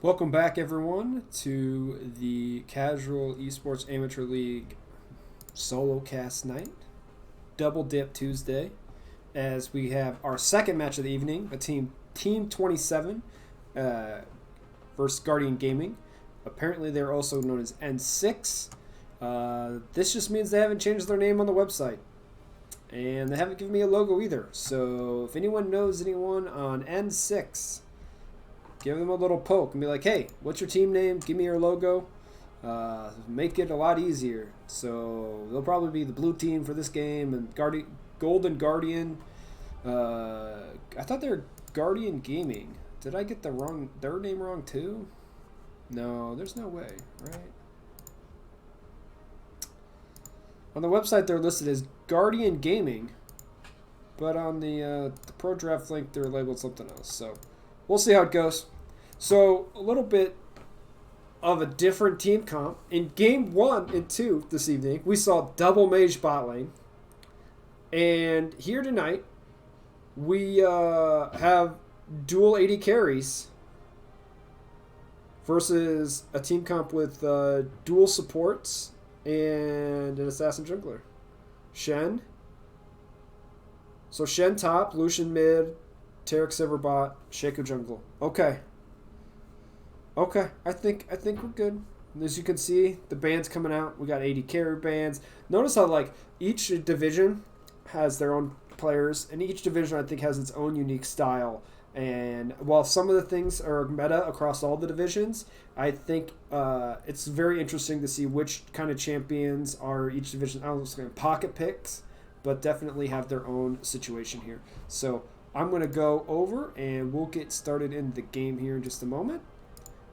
Welcome back, everyone, to the Casual Esports Amateur League solo cast night, Double Dip Tuesday, as we have our second match of the evening, a Team 27 versus Guardian Gaming. Apparently, they're also known as N6. This just means they haven't changed their name on the website, and they haven't given me a logo either. So, if anyone knows anyone on N6, give them a little poke and be like, hey, what's your team name? Give me your logo. Make it a lot easier. So they'll probably be the blue team for this game and Golden Guardian. I thought they were Guardian Gaming. Did I get their name wrong too? No, there's no way, right? On the website they're listed as Guardian Gaming, but on the Pro Draft link they're labeled something else. So we'll see how it goes. So, a little bit of a different team comp. In Game 1 and 2 this evening, we saw double mage bot lane. And here tonight, we have dual AD carries versus a team comp with dual supports and an assassin jungler. Shen. So, Shen top, Lucian mid, Taric Sivir bot, Shaco jungle. Okay, I think we're good. As you can see, the bands coming out. We got 80 carry bands. Notice how like each division has their own players, and each division I think has its own unique style. And while some of the things are meta across all the divisions, I think it's very interesting to see which kind of champions are each division. I was going to pocket picks, but definitely have their own situation here. So I'm going to go over and we'll get started in the game here in just a moment,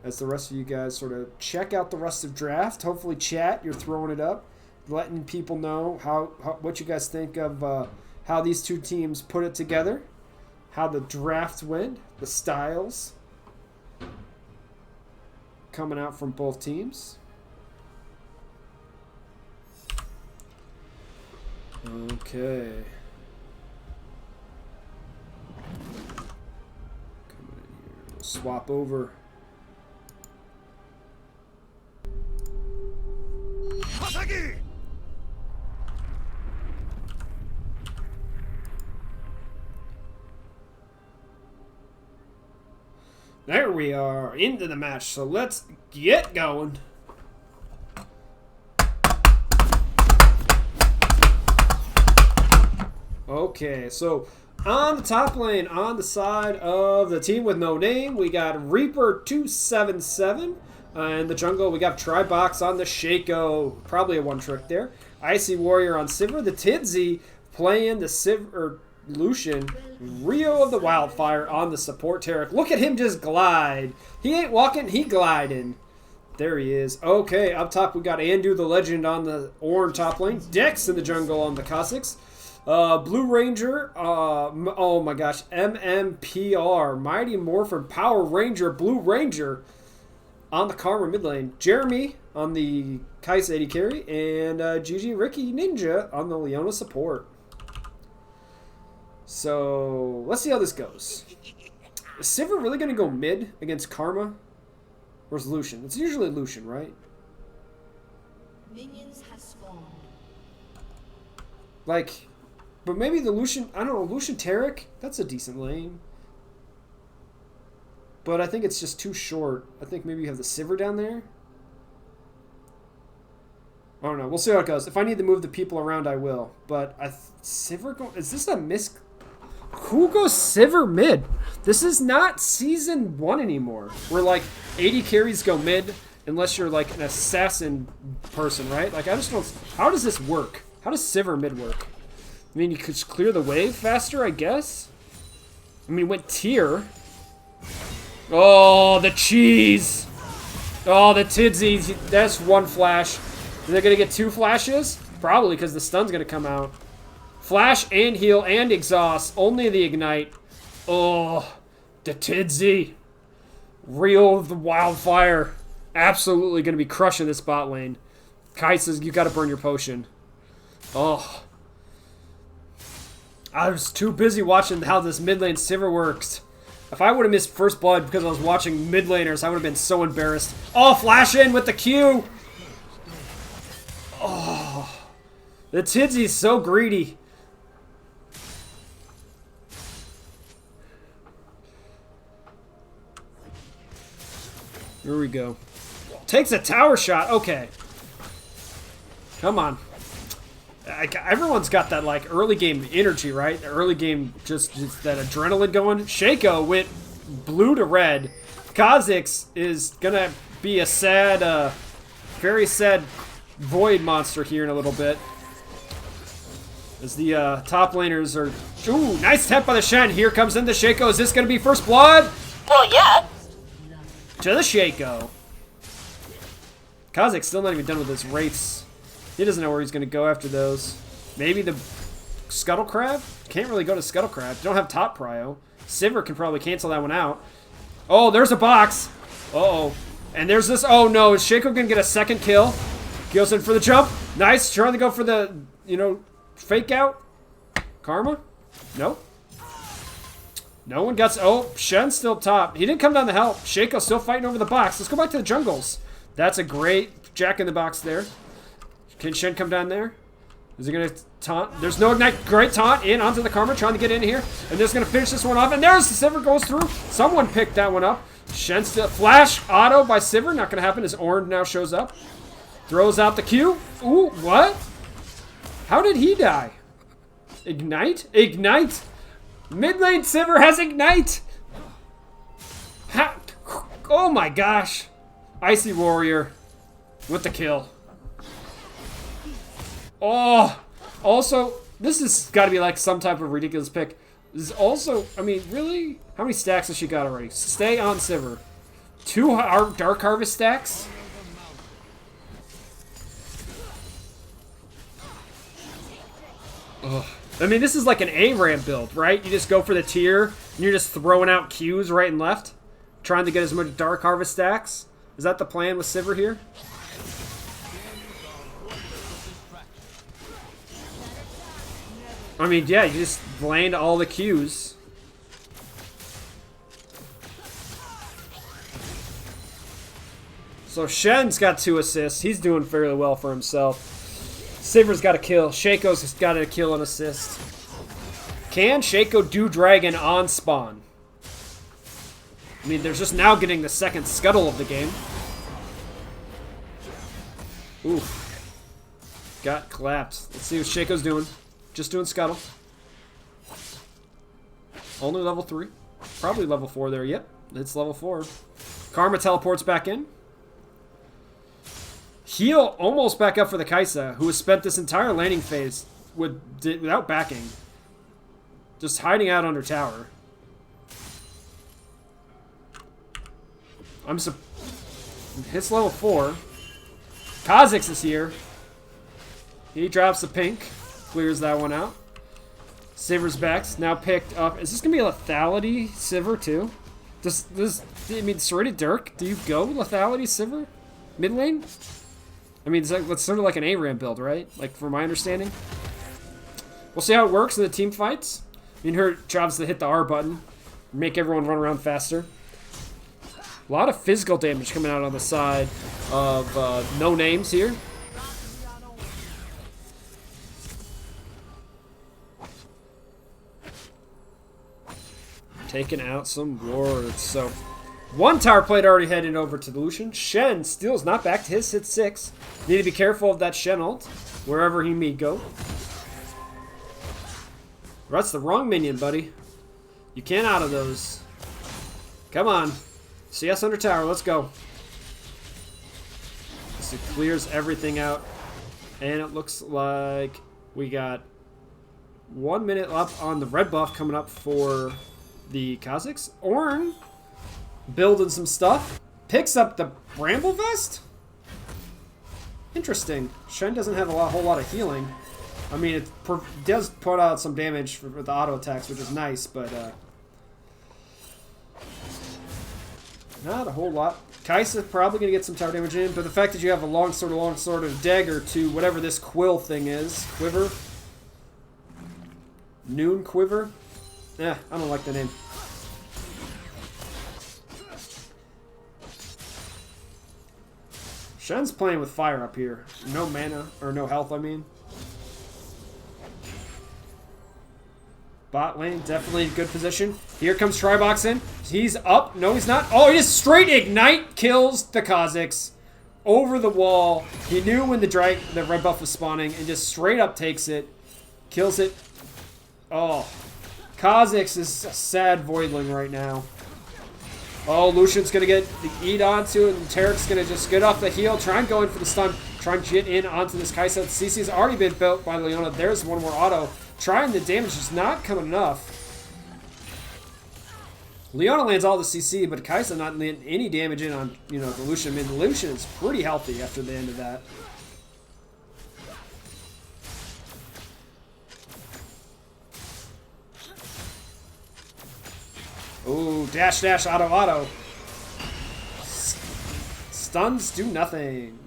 as the rest of you guys sort of check out the rest of draft. Hopefully chat, you're throwing it up, letting people know what you guys think of how these two teams put it together, how the draft went, the styles coming out from both teams. Okay. Coming in here. We'll swap over. There we are, into the match, so let's get going. Okay, so on the top lane, on the side of the team with no name, we got Reaper277. In the jungle, we got Tribox on the Shaco. Probably a one-trick there. Icy Warrior on Sivir. The Tidzy playing the Lucian. Rio of the Wildfire on the support Taric. Look at him just glide. He ain't walking, he gliding. There he is. Okay, up top we got Andu the Legend on the Ornn top lane. Dex in the jungle on the Cossacks. Blue Ranger, oh my gosh, MMPR, Mighty Morphin Power Ranger, Blue Ranger on the Karma mid lane. Jeremy on the Kai'Sa 80 carry, and GG Ricky Ninja on the Leona support. So, let's see how this goes. Is Sivir really going to go mid against Karma? Or is Lucian? It's usually Lucian, right? Minions have spawned. Like, but maybe the Lucian, I don't know, Lucian Taric? That's a decent lane. But I think it's just too short. I think maybe you have the Sivir down there. I don't know. We'll see how it goes. If I need to move the people around, I will. But Sivir go. Is this a miss? Who goes Sivir mid? This is not season 1 anymore. Where like 80 carries go mid unless you're like an assassin person, right? Like I just don't. How does this work? How does Sivir mid work? I mean, you could just clear the wave faster, I guess. I mean, went tier. Oh, the cheese! Oh, the Tidzy. That's one flash. Are they going to get 2 flashes? Probably, because the stun's going to come out. Flash and heal and exhaust. Only the ignite. Oh, the Tidzy. Rio of the Wildfire. Absolutely going to be crushing this bot lane. Kai says you got to burn your potion. Oh. I was too busy watching how this mid lane Sivir works If I would have missed first blood because I was watching mid laners, I would have been so embarrassed. Oh, flash in with the Q! Oh, the Tidsy's so greedy. Here we go. Takes a tower shot. Okay. Come on. Everyone's got that like early game energy, right? The early game, just that adrenaline going. Shaco went blue to red. Kha'Zix is gonna be a sad, very sad void monster here in a little bit. As the top laners are... Ooh, nice tap by the Shen. Here comes in the Shaco. Is this gonna be first blood? Well, yeah. To the Shaco. Kha'Zix still not even done with his wraiths. He doesn't know where he's going to go after those. Maybe the Scuttle Crab? Can't really go to Scuttle Crab. Don't have top prio. Sivir can probably cancel that one out. Oh, there's a box. Uh-oh. And there's this... Oh, no. Is Shaco going to get a second kill? Goes in for the jump. Nice. Trying to go for the, you know, fake out. Karma? Nope. No one gets... Oh, Shen's still top. He didn't come down to help. Shaco still fighting over the box. Let's go back to the jungles. That's a great jack in the box there. Can Shen come down there? Is he going to taunt? There's no ignite. Great taunt in onto the Karma, trying to get in here. And they're going to finish this one off. And there's the Sivir goes through. Someone picked that one up. Shen still... Flash auto by Sivir. Not going to happen as Ornn now shows up. Throws out the Q. Ooh, what? How did he die? Ignite? Ignite? Mid lane Sivir has Ignite! Oh my gosh. Icy Warrior with the kill. Oh, also, this has got to be like some type of ridiculous pick. This is also, I mean, really? How many stacks has she got already? Stay on Sivir. 2 Dark Harvest stacks? Ugh. I mean, this is like an ARAM build, right? You just go for the tier, and you're just throwing out Qs right and left, trying to get as much Dark Harvest stacks. Is that the plan with Sivir here? I mean, yeah, you just land all the Qs. So Shen's got 2 assists. He's doing fairly well for himself. Sivir's got a kill. Shaco's got a kill and assist. Can Shaco do Dragon on spawn? I mean, they're just now getting the second scuttle of the game. Oof. Got clapped. Let's see what Shaco's doing. Just doing scuttle. Only level 3. Probably level 4 there. Yep, it's level 4. Karma teleports back in. Heal almost back up for the Kai'Sa, who has spent this entire laning phase without backing. Just hiding out under tower. Hits level 4. Kha'Zix is here. He drops the pink. Clears that one out. Sivir's back's now picked up. Is this going to be a lethality Sivir too? I mean, Serrated Dirk, do you go lethality Sivir? Mid lane? I mean, it's sort of like an ARAM build, right? Like, from my understanding. We'll see how it works in the team fights. I mean, her job's to hit the R button. Make everyone run around faster. A lot of physical damage coming out on the side of no names here. Taking out some wards. So, 1 tower plate already headed over to the Lucian. Shen still is not back to his hit 6. Need to be careful of that Shen ult, wherever he may go. That's the wrong minion, buddy. You can't out of those. Come on. CS under tower, let's go. This clears everything out. And it looks like we got 1 minute up on the red buff coming up for the Kha'Zix. Ornn building some stuff. Picks up the Bramble Vest? Interesting. Shen doesn't have a whole lot of healing. I mean, it does put out some damage for the auto attacks, which is nice, but not a whole lot. Kai'Sa probably going to get some tower damage in, but the fact that you have a long sword of dagger to whatever this quill thing is, quiver, noon quiver, I don't like the name. Shen's playing with fire up here. No mana, or no health, I mean. Bot lane, definitely in good position. Here comes Tribox in. He's up. No, he's not. Oh, he just straight ignite kills the Kha'Zix. Over the wall. He knew when the red buff was spawning and just straight up takes it. Kills it. Oh. Kha'Zix is a sad voidling right now. Oh, Lucian's going to get the eat onto it, and Tarek's going to just get off the heel, try and go in for the stun, try and get in onto this Kai'Sa. CC's already been built by Leona. There's one more auto. Trying the damage is not coming enough. Leona lands all the CC, but Kai'Sa not landing any damage in on, the Lucian. I mean, the Lucian is pretty healthy after the end of that. Ooh, dash, dash, auto, auto. Stuns do nothing.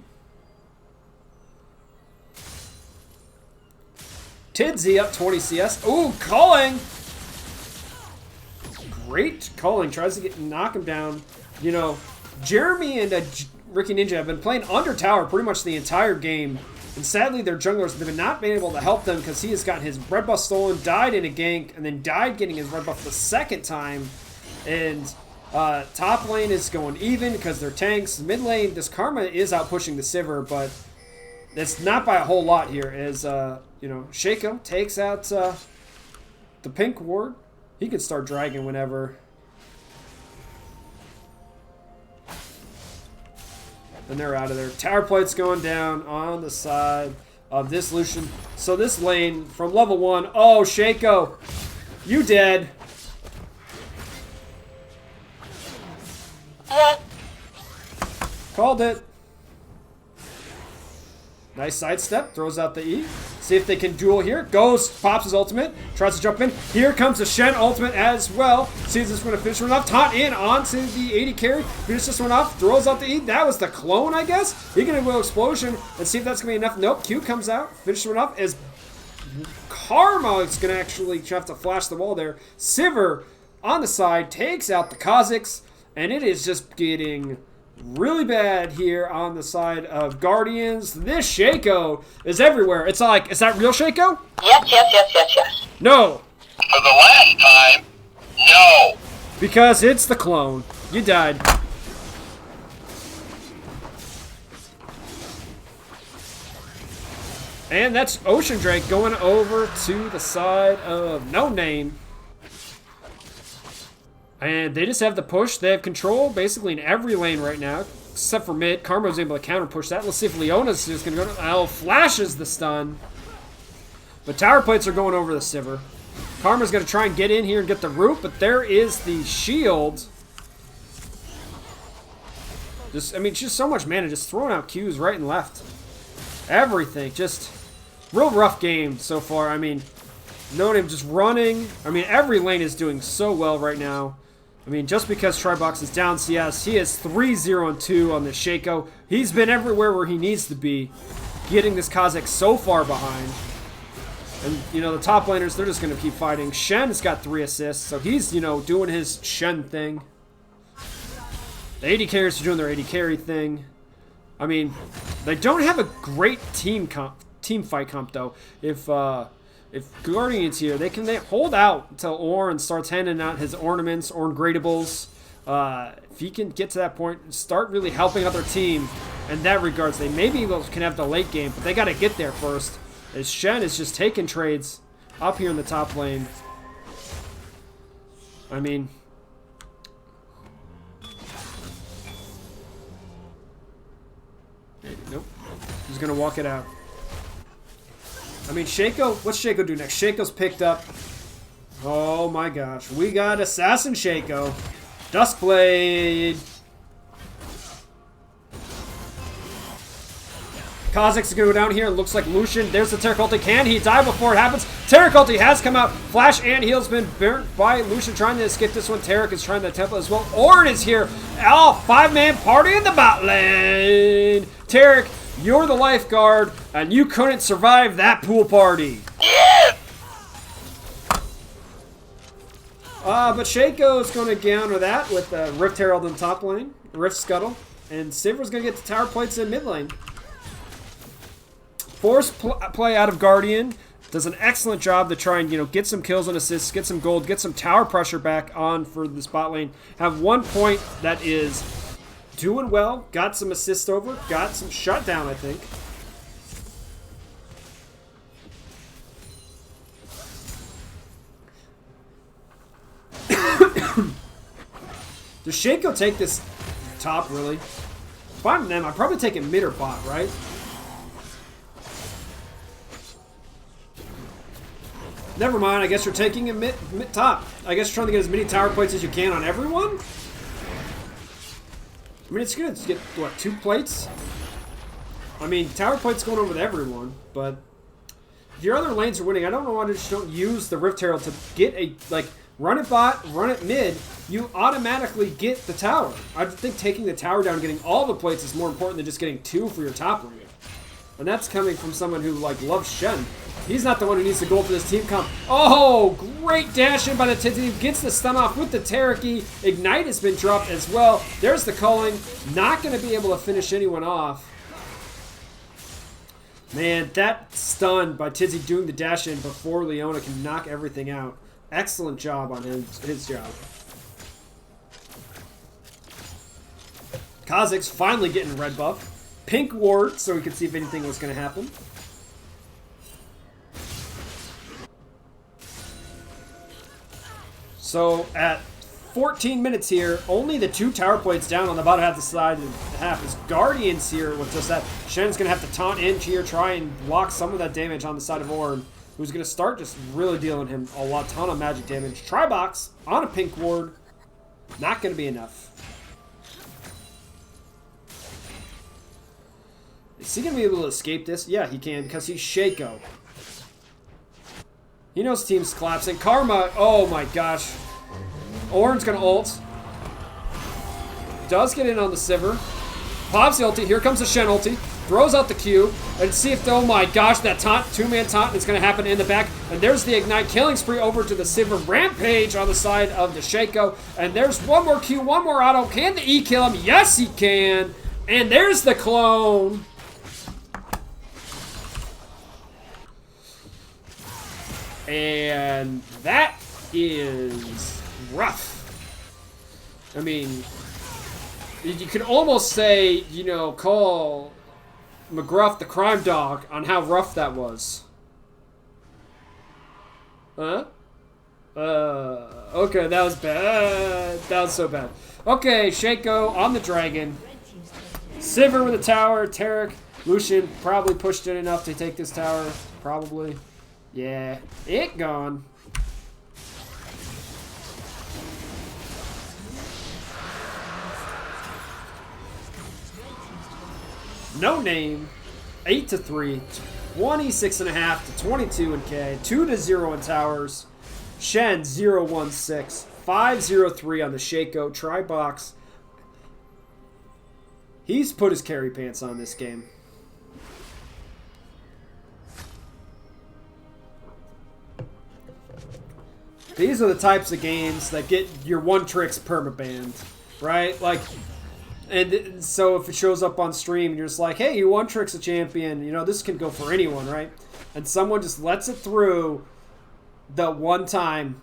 Tidsy up 20 CS. Ooh, calling! Great calling. Tries to knock him down. Jeremy and Ricky Ninja have been playing under tower pretty much the entire game. And sadly, their junglers have not been able to help them because he has gotten his red buff stolen, died in a gank, and then died getting his red buff the second time. And top lane is going even because they're tanks. Mid lane, this Karma is out pushing the Sivir, but it's not by a whole lot here. As Shaco takes out the pink ward. He could start dragging whenever. And they're out of there. Tower plate's going down on the side of this Lucian. So this lane from level 1. Oh, Shaco, you dead. Called it. Nice sidestep. Throws out the E. See if they can duel here. Goes, pops his ultimate. Tries to jump in. Here comes the Shen ultimate as well. Sees this one to finish one off. Taunt in onto the 80 carry. Finish this one off. Throws out the E. That was the clone, I guess. He can will explosion. Let's see if that's going to be enough. Nope. Q comes out. Finish one off. As Karma is going to actually have to flash the wall there. Sivir on the side takes out the Kha'Zix. And it is just getting really bad here on the side of Guardians. This Shaco is everywhere. It's like, is that real Shaco? Yes. No. For the last time, no. Because it's the clone. You died. And that's Ocean Drake going over to the side of No Name. And they just have the push. They have control basically in every lane right now, except for mid. Karma's able to counter push that. Let's see if Leona's just going to go. Oh, flashes the stun. But tower plates are going over the Sivir. Karma's going to try and get in here and get the root, but there is the shield. Just so much mana, just throwing out Qs right and left. Everything, just real rough game so far. I mean, No Name just running. I mean, every lane is doing so well right now. I mean, just because Tribox is down CS, he is 3-0-2 on the Shaco. He's been everywhere where he needs to be, getting this Kha'Zix so far behind. And, the top laners, they're just going to keep fighting. Shen has got 3 assists, so he's, doing his Shen thing. The AD carries are doing their AD carry thing. I mean, they don't have a great team fight comp, though. If Guardian's here, they hold out until Ornn starts handing out his ornaments, Ornn gradables. If he can get to that point, start really helping other team in that regards, they maybe can have the late game, but they got to get there first. As Shen is just taking trades up here in the top lane. I mean, nope. He's going to walk it out. I mean, Shaco, what's Shaco do next? Shaco's picked up. Oh my gosh. We got Assassin Shaco. Duskblade. Kha'Zix is going to go down here. It looks like Lucian. There's the Taric ulti. Can he die before it happens? Taric ulti has come out. Flash and heal's been burnt by Lucian trying to skip this one. Taric is trying the template as well. Ornn is here. Oh, 5-man party in the bot lane. Taric, you're the lifeguard, and you couldn't survive that pool party. But Shaco is going to counter that with Rift Herald in top lane. Rift Scuttle. And Sivir's going to get the tower plates in mid lane. Force play out of Guardian. Does an excellent job to try and, you know, get some kills and assists, get some gold, get some tower pressure back on for the spot lane. Have 1 point that is doing well. Got some assist over. Got some shutdown, I think. Does Shaco take this top, really? If I'm them, I'd probably take it mid or bot, right? Never mind, I guess you're taking it mid top. I guess you're trying to get as many tower plates as you can on everyone? I mean, it's good to get, what, 2 plates? I mean, tower plates going over to everyone, but if your other lanes are winning, I don't know why they just don't use the Rift Herald to get a, like, run it bot, run it mid, you automatically get the tower. I think taking the tower down, getting all the plates is more important than just getting 2 for your top lane. And that's coming from someone who, like, loves Shen. He's not the one who needs to go for this team comp. Oh, great dash in by the Tizzy. Gets the stun off with the Teriki. Ignite has been dropped as well. There's the culling. Not going to be able to finish anyone off. Man, that stun by Tizzy doing the dash in before Leona can knock everything out. Excellent job on his job. Kha'Zix's finally getting red buff. Pink ward, so we could see if anything was going to happen. So at 14 minutes here, only the 2 tower plates down on the bottom half of the side and half is Guardians here with just that. Shen's going to have to taunt in here, try and block some of that damage on the side of Ornn, who's going to start just really dealing him a ton of magic damage. Tribox on a pink ward, not going to be enough. Is he going to be able to escape this? Yeah, he can, because he's Shaco. He knows team's collapsing. Karma, oh my gosh. Ornn's going to ult. Does get in on the Sivir. Pops the ulti. Here comes the Shen ulti. Throws out the Q. And see if, oh my gosh, that taunt, 2-man taunt is going to happen in the back. And there's the Ignite killing spree over to the Sivir. Rampage on the side of the Shaco. And there's one more Q, one more auto. Can the E kill him? Yes, he can. And there's the clone. And that is rough. I mean, you could almost say, you know, call McGruff the crime dog on how rough that was. Huh? Okay, that was bad. That was so bad. Okay, Shaco on the dragon. Sivir with the tower. Taric, Lucian probably pushed in enough to take this tower. Probably. Yeah, it gone. No name. 8-3, 26.5 to 22 in K, 2-0 in towers. Shen 0-1-6, 5-0-3 on the Shaco Tribox. He's put his carry pants on this game. These are the types of games that get your one tricks permabanned, right? Like, and so if it shows up on stream and you're just like, hey, you one tricks a champion, you know, this can go for anyone, right? And someone just lets it through the one time,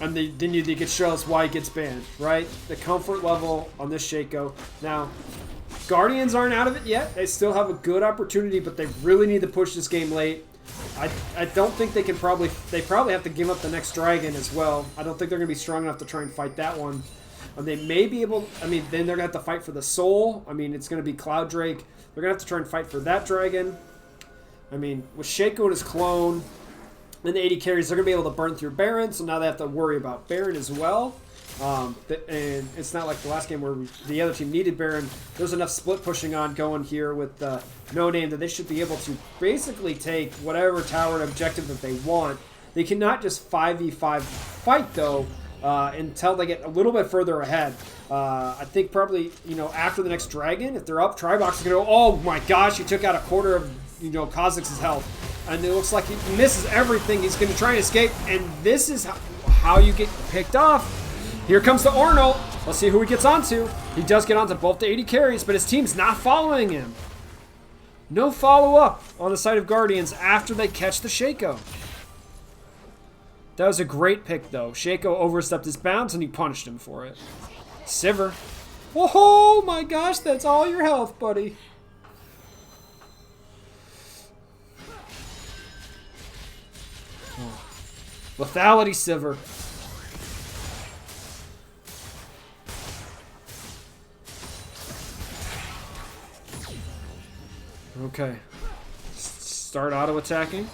and then you could show us why it gets banned, right? The comfort level on this Shaco. Now, Guardians aren't out of it yet. They still have a good opportunity, but they really need to push this game late. I don't think they can they probably have to give up the next dragon as well. I don't think they're going to be strong enough to try and fight that one. They may be able, I mean, then they're going to have to fight for the soul. I mean, it's going to be Cloud Drake. They're going to have to try and fight for that dragon. I mean, with Shaco and his clone and the 80 carries, they're going to be able to burn through Baron, so now they have to worry about Baron as well. And it's not like the last game where the other team needed Baron. There's enough split pushing on going here with No Name that they should be able to basically take whatever tower and objective that they want. They cannot just 5v5 fight, though, until they get a little bit further ahead. I think probably, you know, after the next dragon, if they're up, Tribox is going to go, oh my gosh, he took out a quarter of, you know, Kha'Zix's health. And it looks like he misses everything. He's going to try and escape, and this is how you get picked off. Here comes the Ornn ult. Let's see who he gets onto. He does get onto both the 80 carries, but his team's not following him. No follow-up on the side of Guardians after they catch the Shaco. That was a great pick, though. Shaco overstepped his bounds, and he punished him for it. Sivir. Oh my gosh, that's all your health, buddy. Oh. Lethality Sivir. Okay. Start auto-attacking.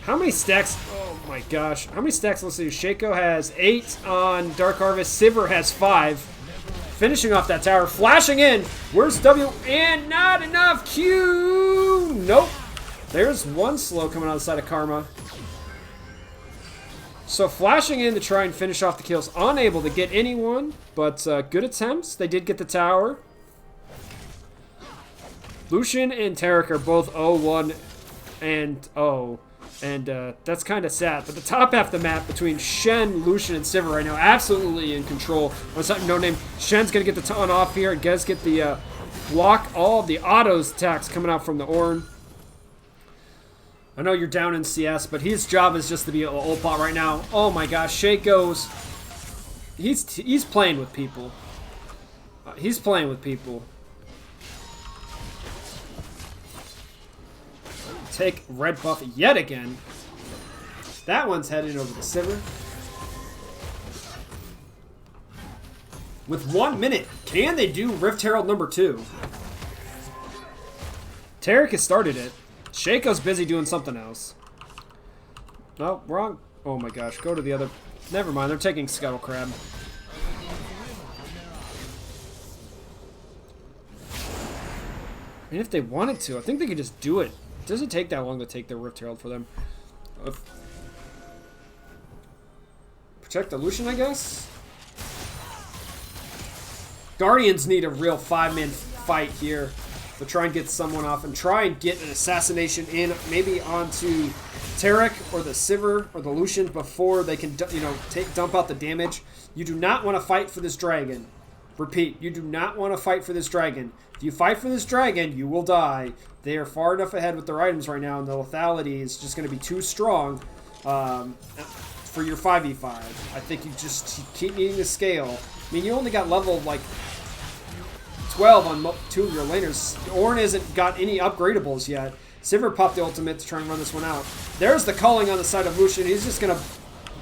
How many stacks? Oh my gosh. How many stacks? Let's see. Shaco has 8 on Dark Harvest. Sivir has 5. Finishing off that tower. Flashing in. Where's W? And not enough. Q. Nope. There's one slow coming on the side of Karma. So flashing in to try and finish off the kills. Unable to get anyone. But good attempts. They did get the tower. Lucian and Tarek are both 0-1 and 0. And that's kind of sad. But the top half of the map between Shen, Lucian, and Sivir right now, absolutely in control. No name. Shen's going to get the ton off here. And Gez get the block all of the autos attacks coming out from the Ornn. I know you're down in CS, but his job is just to be an ult bot right now. Oh my gosh, Shaco's... He's playing with people. He's playing with people. Take red buff yet again. That one's heading over to Sivir. With 1 minute, can they do Rift Herald number 2? Tarek has started it. Shaco's busy doing something else. No, wrong. Oh my gosh, go to the other. Never mind, they're taking Scuttle Crab. And if they wanted to, I think they could just do it. It doesn't take that long to take the Rift Herald for them. Protect the Lucian, I guess? Guardians need a real 5-man fight here to try and get someone off and try and get an assassination in, maybe onto Tarek or the Sivir or the Lucian before they can, you know, dump out the damage. You do not want to fight for this dragon. Repeat, you do not want to fight for this dragon. If you fight for this dragon, you will die. They are far enough ahead with their items right now, and the lethality is just going to be too strong for your 5v5. I think you just keep needing to scale. I mean, you only got level, like, 12 on 2 of your laners. Ornn hasn't got any upgradables yet. Sivir popped the ultimate to try and run this one out. There's the culling on the side of Lucian. He's just going to,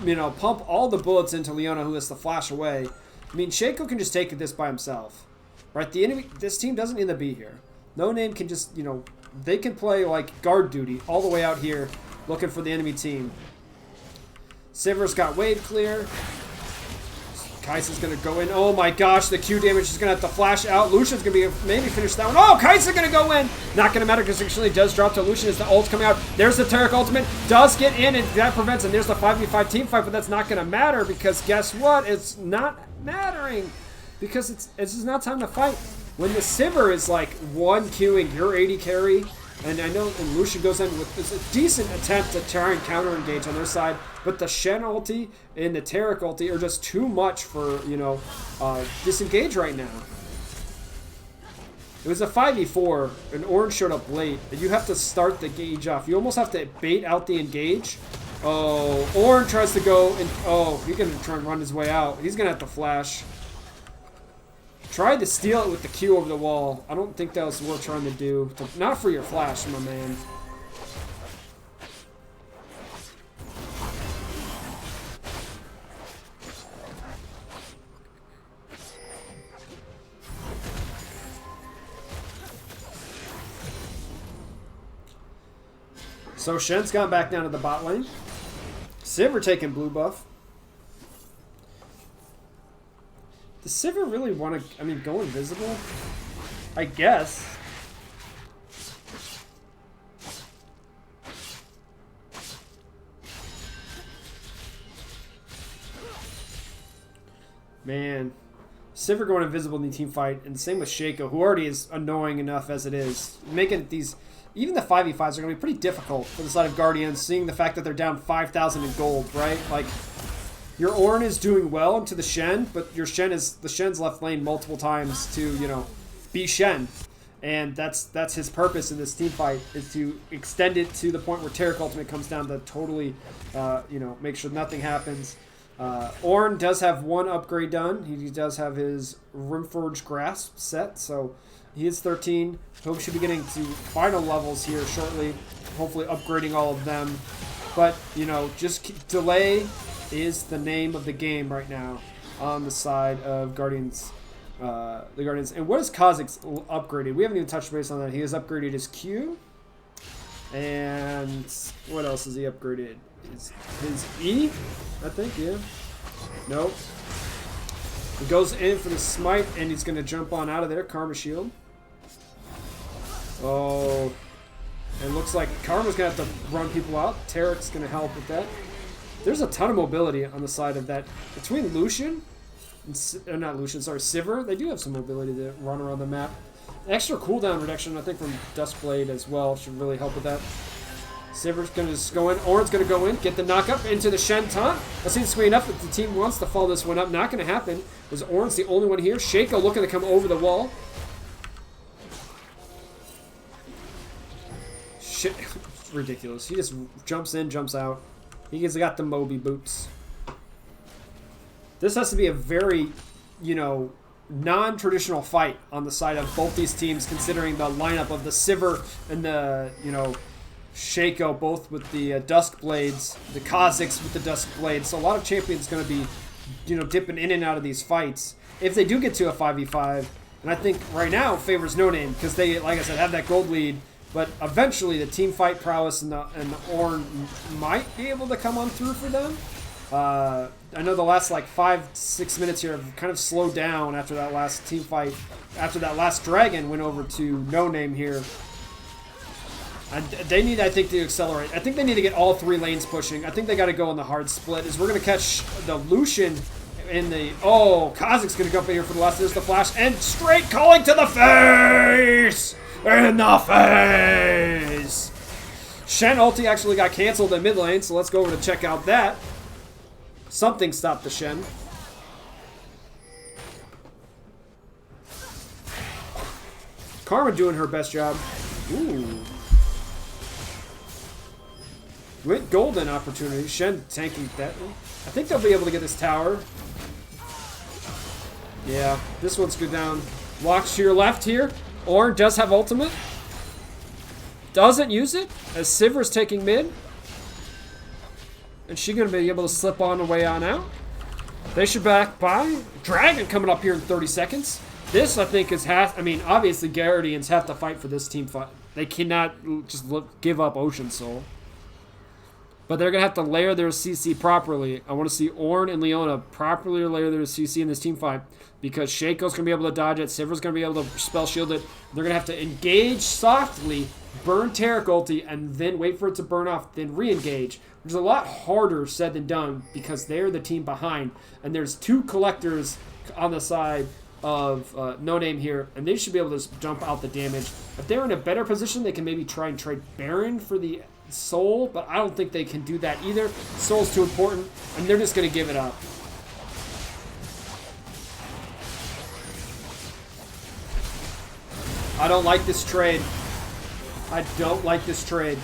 you know, pump all the bullets into Leona, who has to flash away. I mean, Shaco can just take this by himself. Right? The enemy, this team doesn't need to be here. No Name can just, you know, they can play like guard duty all the way out here looking for the enemy team. Sivir's got wave clear. Kai'Sa's going to go in. Oh my gosh, the Q damage is going to have to flash out. Lucian's going to be maybe finish that one. Oh, Kai'Sa's going to go in. Not going to matter because it actually does drop to Lucian as the ult's coming out. There's the Tarek ultimate. Does get in and that prevents, and there's the 5v5 team fight, but that's not going to matter because guess what? It's not mattering because it's just not time to fight. When the Sivir is like 1Qing your 80 carry, and I know and Lucian goes in with this a decent attempt to try and counter engage on their side, but the Shen ulti and the Tarek ulti are just too much for, you know, disengage right now. It was a 5v4, and Ornn showed up late, and you have to start the gauge off. You almost have to bait out the engage. Oh, Ornn tries to go, and oh, he's going to try and run his way out. He's going to have to flash. Tried to steal it with the Q over the wall. I don't think that was worth trying to do. Not for your flash, my man. So Shen's gone back down to the bot lane. Sivir taking blue buff. Does Sivir really want to, I mean, go invisible? I guess. Man. Sivir going invisible in the team fight, and same with Shaco, who already is annoying enough as it is. Making these, even the 5v5s are going to be pretty difficult for the side of Guardians, seeing the fact that they're down 5,000 in gold, right? Like, Your Ornn is doing well into the Shen, but the Shen's left lane multiple times to, you know, be Shen. And that's his purpose in this team fight, is to extend it to the point where Taric Ultimate comes down to totally, you know, make sure nothing happens. Ornn does have one upgrade done. He does have his Rimforge Grasp set, so he is 13. Hope should be getting to final levels here shortly, hopefully upgrading all of them. But, you know, just delay is the name of the game right now on the side of Guardians. The Guardians. And what is Kha'Zix upgraded? We haven't even touched base on that. He has upgraded his Q. And what else is he upgraded? His E, I think, yeah. Nope. He goes in for the smite, and he's going to jump on out of there. Karma Shield. Oh. It looks like Karma's going to have to run people out. Taric's going to help with that. There's a ton of mobility on the side of that. Between Lucian, not Lucian, sorry, Sivir, they do have some mobility to run around the map. Extra cooldown reduction, I think, from Duskblade as well should really help with that. Sivir's going to just go in. Ornn's going to go in, get the knock-up into the Shen taunt. That seems to be enough if the team wants to follow this one up. Not going to happen, because Ornn's the only one here. Shaco looking to come over the wall. Shit, ridiculous. He just jumps in, jumps out. He's got the Moby boots. This has to be a very, you know, non-traditional fight on the side of both these teams, considering the lineup of the Sivir and the, you know, Shaco, both with the Dusk Blades, the Kha'Zix with the Dusk Blades. So a lot of champions going to be, you know, dipping in and out of these fights. If they do get to a 5v5, and I think right now favors No Name, because they, like I said, have that gold lead. But eventually, the team fight prowess and the Ornn might be able to come on through for them. I know the last like 5-6 minutes here have kind of slowed down after that last team fight. After that last dragon went over to No Name here. And they need, I think, to accelerate. I think they need to get all three lanes pushing. I think they got to go on the hard split. We're going to catch the Lucian in the... Oh, Kha'Zix's going to go up here for the last. There's the flash. And straight calling to the face! In the face! Shen ulti actually got canceled in mid lane, so let's go over to check out that. Something stopped the Shen. Karma doing her best job. Ooh. With golden opportunity. Shen tanking that. I think they'll be able to get this tower. Yeah, this one's good down. Watch to your left here. Ornn does have ultimate. Doesn't use it as Sivir's taking mid. And she's going to be able to slip on the way on out. They should back by. Dragon coming up here in 30 seconds. This, I think, is half. I mean, obviously, Guardians have to fight for this team fight. They cannot just give up Ocean Soul. But they're going to have to layer their CC properly. I want to see Ornn and Leona properly layer their CC in this team fight. Because Shaco's going to be able to dodge it. Sivir's going to be able to spell shield it. They're going to have to engage softly, burn Taric ulti, and then wait for it to burn off, then re-engage. Which is a lot harder said than done because they're the team behind. And there's two collectors on the side of No Name here. And they should be able to just dump out the damage. If they're in a better position, they can maybe try and trade Baron for the Soul. But I don't think they can do that either. Soul's too important. And they're just going to give it up. I don't like this trade. I don't like this trade.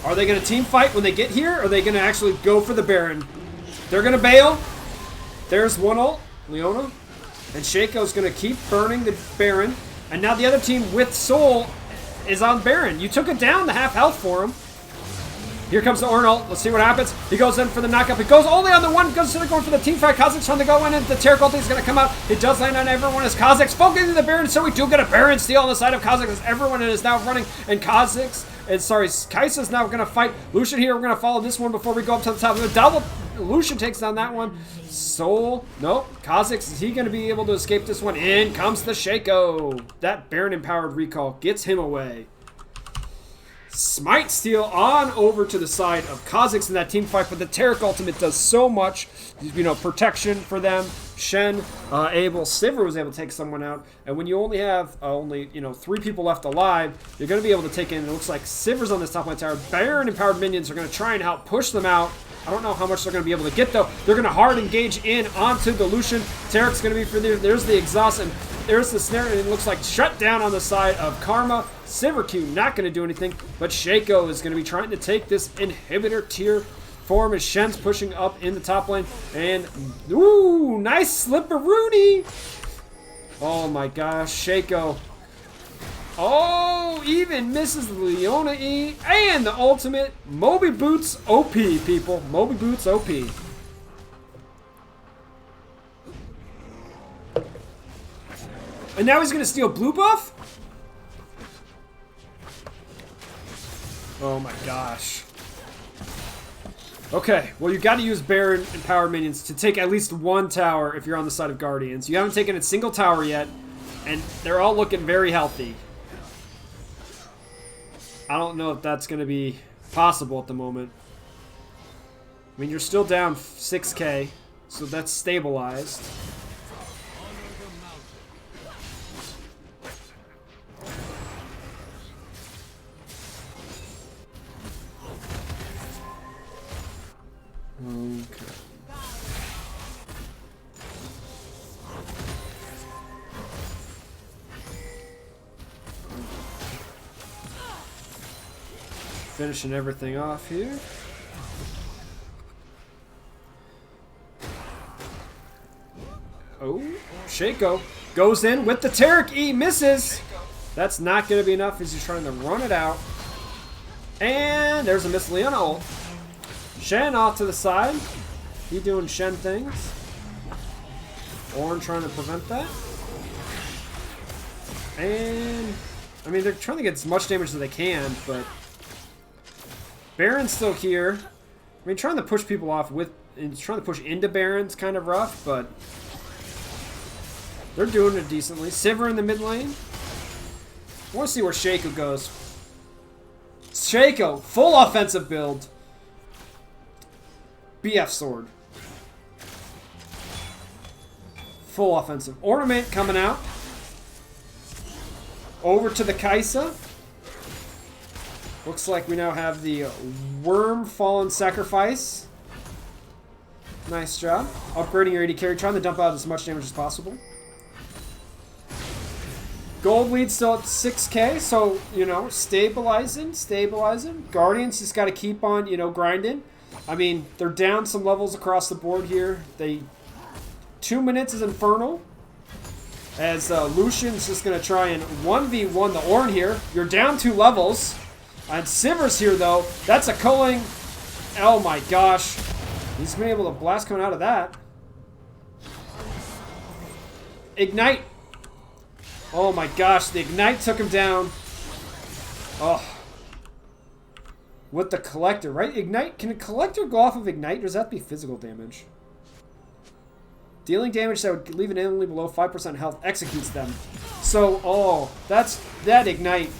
Are they going to team fight when they get here? Or are they going to actually go for the Baron? They're going to bail. There's one ult. Leona. And Shaco's going to keep burning the Baron. And now the other team with Soul is on Baron. You took it down the half health for him. Here comes the Ornn ult. Let's see what happens. He goes in for the knockup. He goes only on the one. Goes going for the team fight. Kha'Zix trying to go in, and the Taric ulti is going to come out. It does land on everyone as Kha'Zix focusing the Baron. So we do get a Baron steal on the side of Kha'Zix as everyone is now running. And Kha'Zix, and sorry, Kai'Sa's now going to fight Lucian here. We're going to follow this one before we go up to the top. Double. Lucian takes down that one. Soul. Nope. Kha'Zix, is he going to be able to escape this one? In comes the Shaco. That Baron empowered recall gets him away. Smite steal on over to the side of Kha'Zix in that team fight, but the Taric ultimate does so much, you know, protection for them. Shen Sivir was able to take someone out, and when you only have you know 3 people left alive, you're going to be able to take in. It looks like Sivir's on this top lane tower. Baron empowered minions are going to try and help push them out. I don't know how much they're going to be able to get though. They're going to hard engage in onto the Lucian. Taric's going to be for there. There's the exhaust and there's the snare, and it looks like shut down on the side of Karma. Sivir Q not going to do anything, but Shaco is going to be trying to take this inhibitor tier form as Shen's pushing up in the top lane. And, ooh, nice slipperoonie. Oh my gosh, Shaco. Oh, even misses the Leona E. And the ultimate, Moby Boots OP, people. Moby Boots OP. And now he's going to steal blue buff? Oh my gosh. Okay, well you got to use Baron and Power Minions to take at least one tower if you're on the side of Guardians. You haven't taken a single tower yet, and they're all looking very healthy. I don't know if that's going to be possible at the moment. I mean, you're still down 6k, so that's stabilized. Okay. Finishing everything off here. Oh, Shaco goes in with the Taric E, misses. That's not going to be enough as he's trying to run it out. And there's a Miss Leona ult. Shen off to the side. He doing Shen things. Ornn trying to prevent that. And, I mean, they're trying to get as much damage as they can, but Baron's still here. I mean, trying to push people off with, and trying to push into Baron's kind of rough, but they're doing it decently. Sivir in the mid lane. I want to see where Shaco goes. Shaco, full offensive build. BF sword. Full offensive. Ornament coming out. Over to the Kaisa. Looks like we now have the Worm Fallen Sacrifice. Nice job. Upgrading your AD carry. Trying to dump out as much damage as possible. Gold lead still at 6k. So, you know, stabilizing. Guardians just got to keep on, you know, grinding. I mean, they're down some levels across the board here. 2 minutes is Infernal. As Lucian's just going to try and 1v1 the Ornn here. You're down 2 levels. And Sivir's here, though. That's a culling. Oh my gosh. He's been able to blast coming out of that. Ignite. Oh my gosh. The Ignite took him down. Oh. With the Collector, right? Ignite. Can a Collector go off of Ignite, or does that have to be physical damage? Dealing damage that would leave an enemy below 5% health executes them. So, oh, that Ignite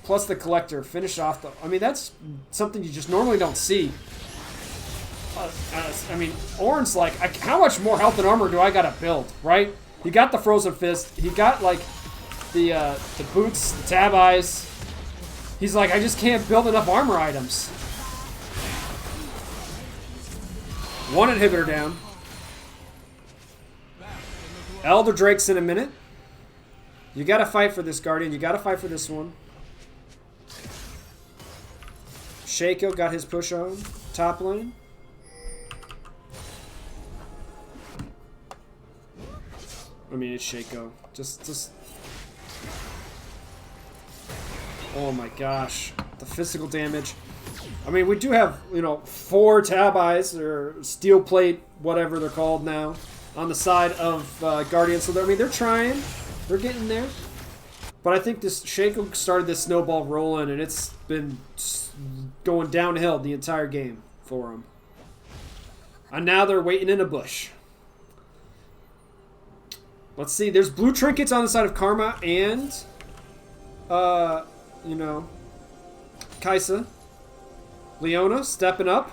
plus the Collector finish off the... I mean, that's something you just normally don't see. I mean, Ornn's like, how much more health and armor do I gotta build, right? He got the Frozen Fist. He got, like, the boots, the tab eyes. He's like, I just can't build enough armor items. One inhibitor down. Elder Drake's in a minute. You gotta fight for this, Guardian. You gotta fight for this one. Shaco got his push on. Top lane. I mean, it's Shaco. Just... Oh my gosh. The physical damage. I mean, we do have, you know, 4 tab eyes, or steel plate, whatever they're called now, on the side of Guardians. So, I mean, they're trying. They're getting there. But I think this Shaco started this snowball rolling, and it's been going downhill the entire game for them. And now they're waiting in a bush. Let's see. There's blue trinkets on the side of Karma and... you know, Kaisa. Leona stepping up.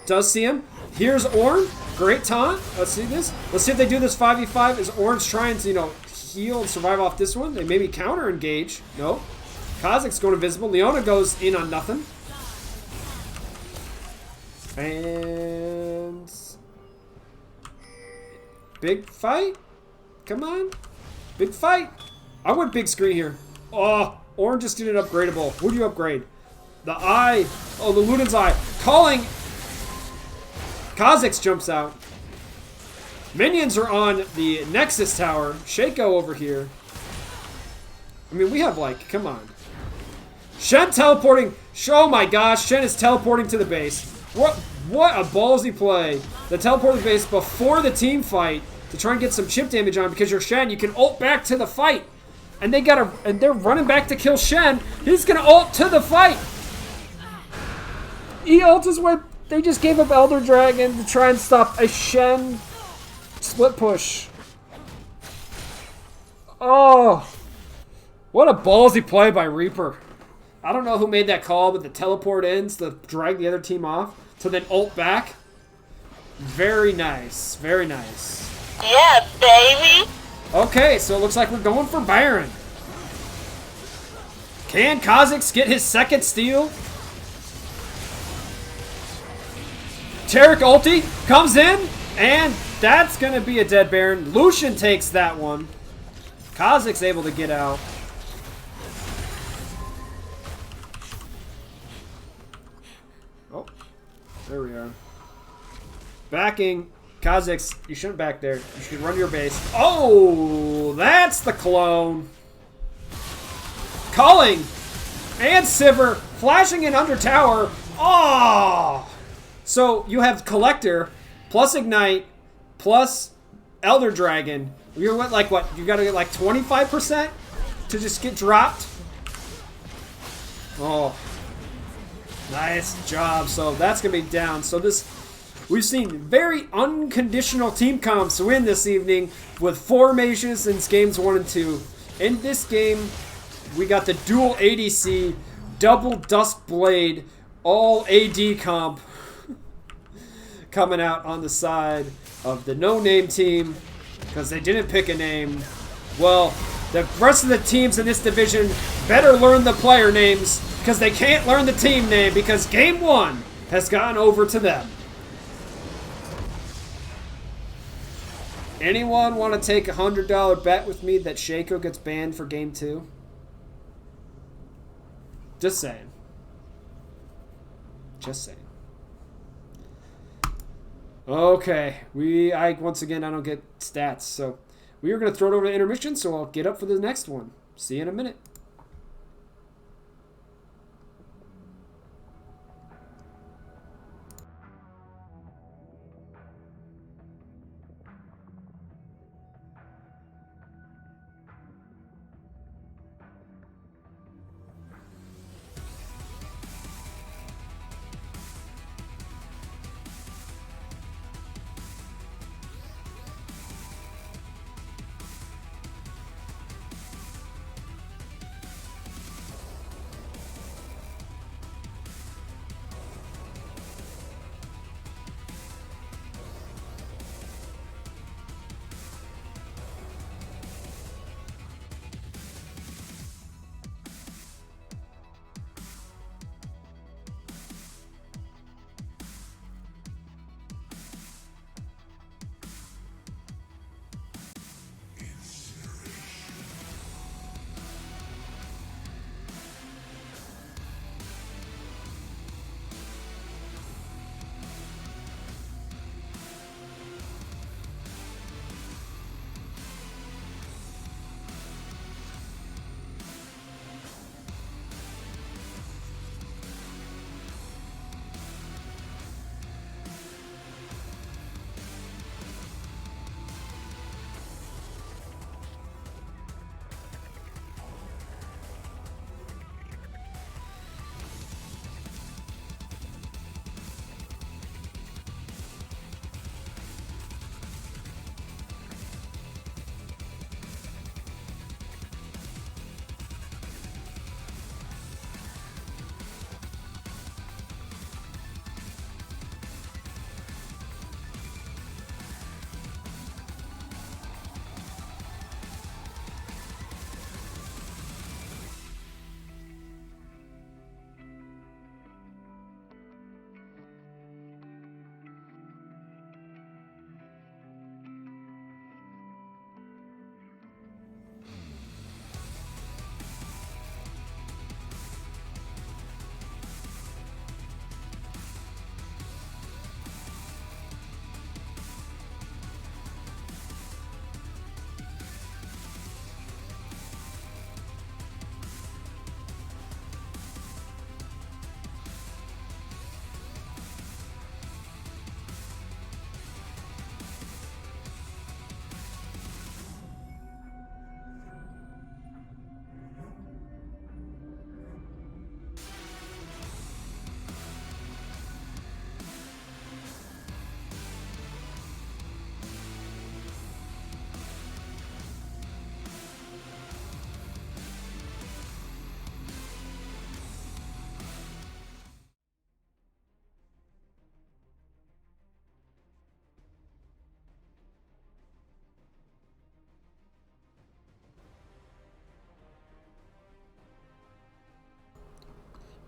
Does see him. Here's Ornn. Great taunt. Let's see this. Let's see if they do this 5v5. Is Ornn's trying to, heal and survive off this one? They maybe counter engage. No. Kha'Zix's going invisible. Leona goes in on nothing. And... big fight? Come on. Big fight. I went big screen here. Oh, Ornn just did an upgradable. What do you upgrade? The eye. Oh, the Luden's eye. Calling. Kha'Zix jumps out. Minions are on the Nexus tower. Shaco over here. I mean, we have like, come on. Shen teleporting. Oh my gosh, Shen is teleporting to the base. What a ballsy play. The teleport to the base before the team fight to try and get some chip damage on, because you're Shen, you can ult back to the fight. And they're running back to kill Shen. He's gonna ult to the fight. He ult is what they just gave up Elder Dragon to try and stop a Shen split push. Oh, what a ballsy play by Reaper. I don't know who made that call, but the teleport ends to drag the other team off to then ult back. Very nice. Very nice. Yeah, baby. Okay, so it looks like we're going for Baron. Can Kha'Zix get his second steal? Taric ulti comes in, and that's going to be a dead Baron. Lucian takes that one. Kha'Zix able to get out. Oh, there we are. Backing. Kha'Zix, you shouldn't back there. You should run your base. Oh, that's the clone. Calling. And Sivir flashing in under tower. Oh. So you have Collector plus Ignite plus Elder Dragon. You're like what? You got to get like 25% to just get dropped. Oh. Nice job. So that's going to be down. So we've seen very unconditional team comps win this evening with 4 mages in games 1 and 2. In this game, we got the dual ADC, double Dusk Blade, all AD comp coming out on the side of the no-name team because they didn't pick a name. Well, the rest of the teams in this division better learn the player names because they can't learn the team name because game 1 has gone over to them. Anyone want to take a $100 bet with me that Shaco gets banned for game 2? Just saying. Just saying. Okay, once again, I don't get stats, so we are going to throw it over to intermission, so I'll get up for the next one. See you in a minute.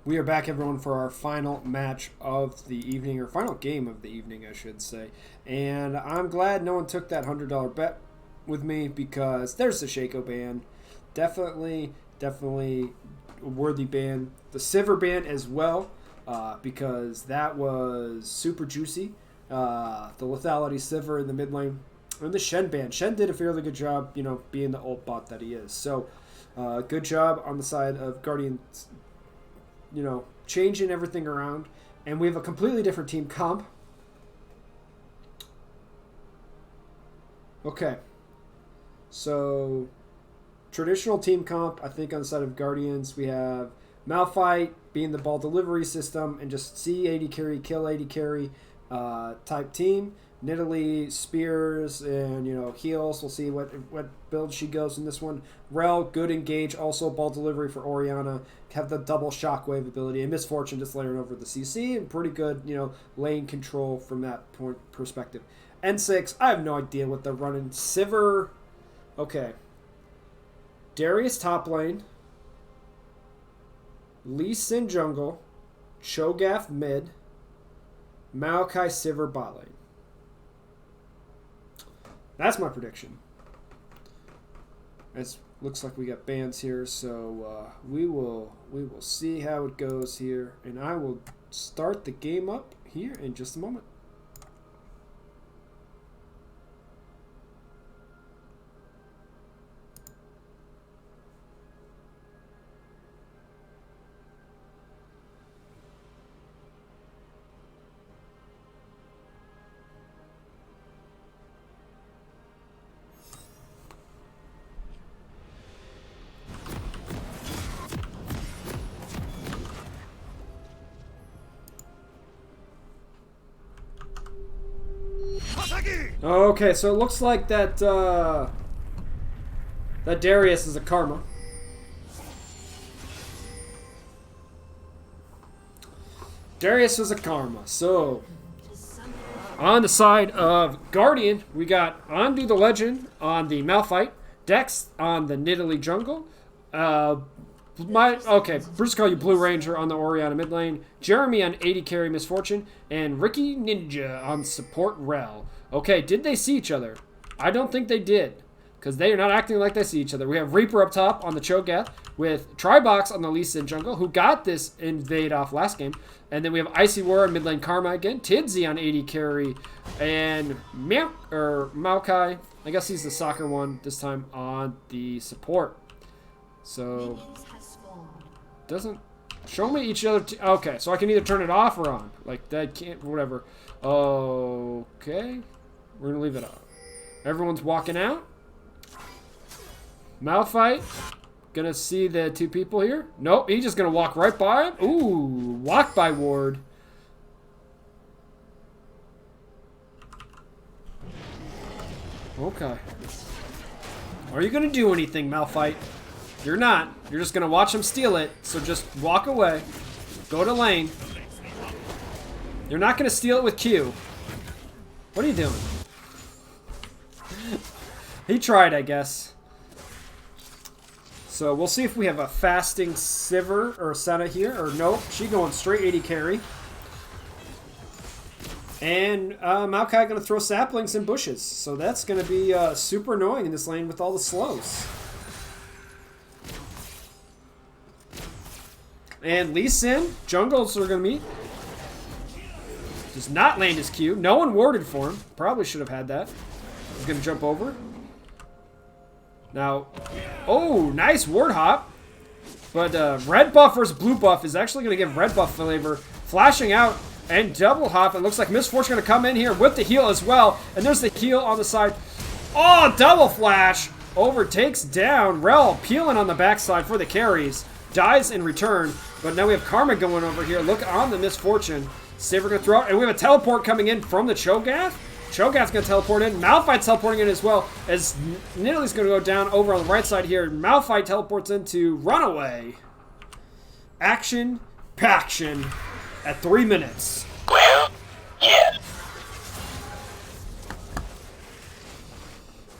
We are back, everyone, for our final match of the evening, or final game of the evening, I should say. And I'm glad no one took that $100 bet with me, because there's the Shaco ban. Definitely a worthy ban. The Sivir ban as well, because that was super juicy. The lethality Sivir in the mid lane. And the Shen ban. Shen did a fairly good job, being the ult bot that he is. So, good job on the side of Guardians, changing everything around. And we have a completely different team comp. Okay. So, traditional team comp, I think on the side of Guardians, we have Malphite being the ball delivery system and just C AD carry, kill AD carry type team. Nidalee, Spears, and heals. We'll see what build she goes in this one. Rel, good engage, also ball delivery for Orianna. Have the double shockwave ability. And Misfortune just layering over the CC, and pretty good, lane control from that point perspective. N6, I have no idea what they're running. Sivir, okay. Darius top lane. Lee Sin jungle. Cho'Gath mid. Maokai Sivir bot lane. That's my prediction. It looks like we got bans here, so we will see how it goes here, and I will start the game up here in just a moment. Okay, so it looks like that that Darius is a Karma. Darius was a Karma. So on the side of Guardian, we got Undo the Legend on the Malphite, Dex on the Nidalee jungle. Bruce call you Blue Ranger on the Orianna mid lane, Jeremy on AD carry Misfortune, and Ricky Ninja on support Rel. Okay, did they see each other? I don't think they did, because they are not acting like they see each other. We have Reaper up top on the Cho'Gath, with Tribox on the Lee Sin jungle, who got this invade off last game. And then we have Icy War and mid lane Karma again, Tidsy on AD carry, and Maokai, I guess he's the soccer one this time, on the support. So, doesn't show me each other. Okay, so I can either turn it off or on. Like, that can't, whatever. Okay. We're going to leave it on. Everyone's walking out. Malphite. Gonna see the two people here. Nope, he's just going to walk right by him. Ooh, walk by ward. Okay. Are you going to do anything, Malphite? You're not. You're just going to watch him steal it, so just walk away. Go to lane. You're not going to steal it with Q. What are you doing? He tried, I guess. So we'll see if we have a fasting Sivir or Senna here, or nope. She going straight AD carry. And Maokai going to throw saplings and bushes. So that's going to be super annoying in this lane with all the slows. And Lee Sin, jungles are going to meet. Does not land his Q. No one warded for him. Probably should have had that. He's going to jump over. Now, oh, nice ward hop. But red buff versus blue buff is actually going to give red buff flavor. Flashing out and double hop. It looks like Misfortune going to come in here with the heal as well. And there's the heal on the side. Oh, double flash. Overtakes down. Rel peeling on the backside for the carries. Dies in return. But now we have Karma going over here. Look on the Misfortune. Sivir going to throw out. And we have a teleport coming in from the Cho'Gath. Cho'Gath's going to teleport in. Malphite's teleporting in as well. As Nidalee's going to go down over on the right side here. Malphite teleports into Runaway. Action, paction at 3 minutes. Well, yeah.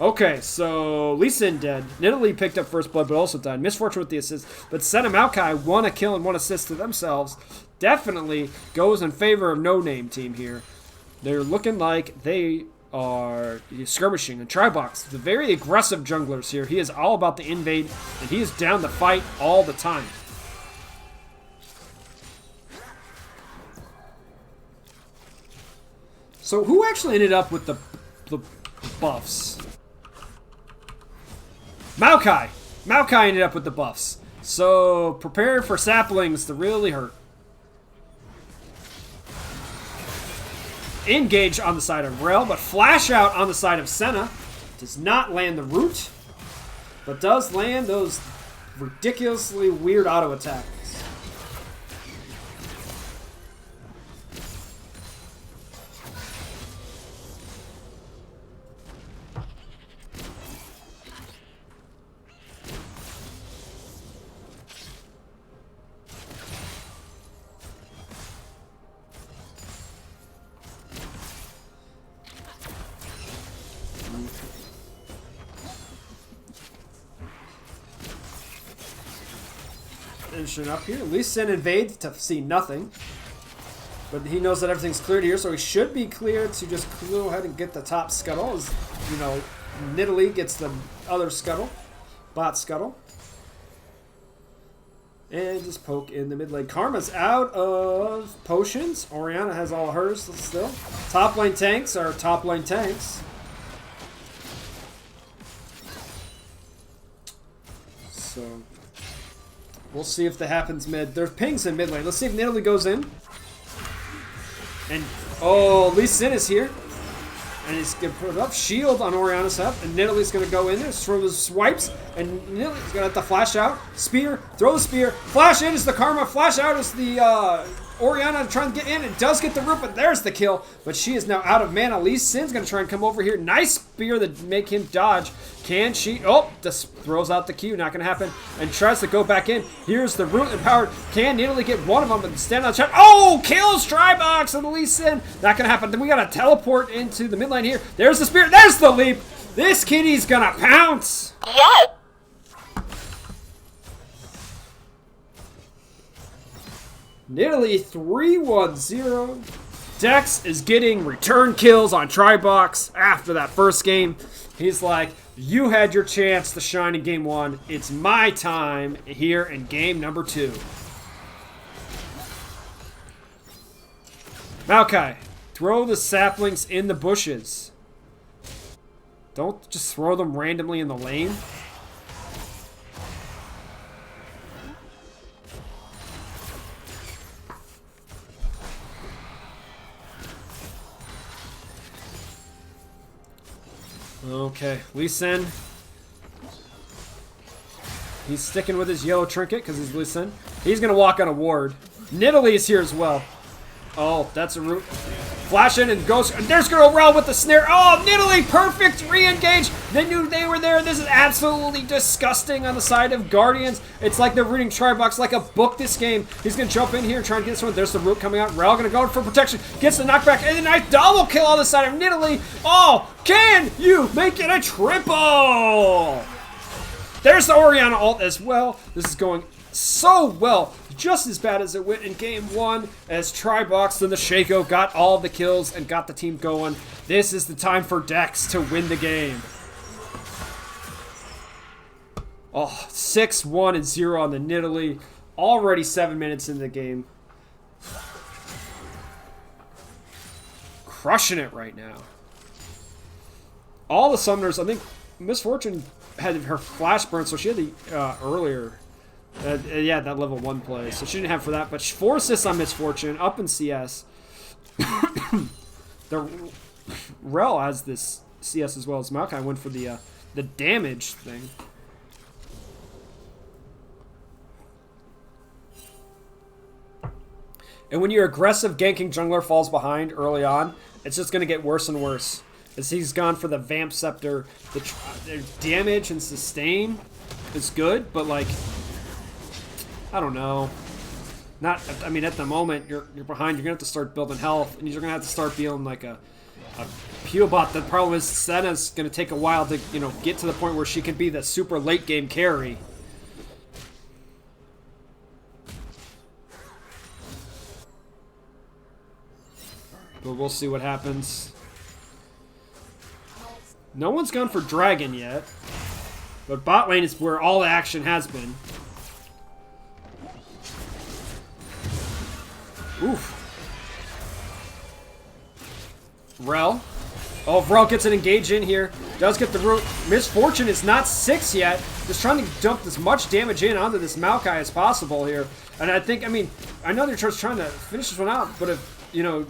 Okay, so Lee Sin dead. Nidalee picked up first blood, but also died. Misfortune with the assist. But Senna Maokai, 1 a kill and 1 assist to themselves. Definitely goes in favor of No Name team here. They're looking like they are skirmishing. And Tribox, the very aggressive junglers here. He is all about the invade, and he is down to fight all the time. So who actually ended up with the buffs? Maokai! Maokai ended up with the buffs. So prepare for saplings to really hurt. Engage on the side of Rel, but flash out on the side of Senna. Does not land the root, but does land those ridiculously weird auto attacks. Finishing up here. Lee Sin invades to see nothing. But he knows that everything's cleared here, so he should be cleared to just go ahead and get the top scuttle. As, you know, Nidalee gets the other scuttle. Bot scuttle. And just poke in the mid lane. Karma's out of potions. Orianna has all hers still. Top lane tanks are top lane tanks. So we'll see if that happens mid. There's pings in mid lane. Let's see if Nidalee goes in. And, oh, Lee Sin is here. And he's going to put up shield on Orianna's up. And Nidalee's going to go in there, throw the swipes. And Nidalee's going to have to flash out. Spear, throw the spear. Flash in is the Karma. Flash out is the Orianna trying to get in. It does get the root, but there's the kill. But she is now out of mana. Lee Sin's going to try and come over here. Nice spear that make him dodge. Can she? Oh, just throws out the Q. Not going to happen. And tries to go back in. Here's the root empowered. Can Nidalee get one of them and stand on the shot? Oh, kills Tribox and Lee Sin. Not going to happen. Then we got to teleport into the mid lane here. There's the spear. There's the leap. This kitty's going to pounce. Yes. Nidalee 3-1-0. Dex is getting return kills on Tribox after that first game. He's like, you had your chance to shine in game 1. It's my time here in game number 2. Maokai, throw the saplings in the bushes. Don't just throw them randomly in the lane. Okay, Lee Sin. He's sticking with his yellow trinket because he's Lee Sin. He's going to walk on a ward. Nidalee's here as well. Oh, that's a root. Flash in and goes. And there's going to Rel with the snare. Oh, Nidalee, perfect re-engage. They knew they were there. This is absolutely disgusting on the side of Guardians. It's like they're reading Tribox like a book this game. He's going to jump in here and try and get this one. There's the root coming out. Rel going to go for protection. Gets the knockback. And a nice double kill on the side of Nidalee. Oh, can you make it a triple? There's the Orianna ult as well. This is going so well. Just as bad as it went in game 1 as Tribox and the Shaco got all the kills and got the team going. This is the time for Dex to win the game. Oh, 6-1-0 on the Nidalee. Already 7 minutes in the game. Crushing it right now. All the summoners, I think Misfortune had her flash burn, so she had the earlier. Yeah, that level 1 play. So she didn't have for that, but 4 assists on Misfortune, up in CS. The Rel has this CS as well as Maokai went for the damage thing. And when your aggressive ganking jungler falls behind early on, it's just going to get worse and worse. As he's gone for the Vamp Scepter, the damage and sustain is good, but like, I don't know. Not, I mean, at the moment you're behind. You're gonna have to start building health, and you're gonna have to start feeling like a Peelbot, the problem is Senna's going to take a while to, you know, get to the point where she can be the super late game carry. But we'll see what happens. No one's gone for Dragon yet. But bot lane is where all the action has been. Oof. Rel. Oh, if Rel gets an engage in here. Does get the root. Misfortune is not 6 yet. Just trying to dump as much damage in onto this Maokai as possible here. And I think, I mean, I know they're just trying to finish this one out, but if, you know,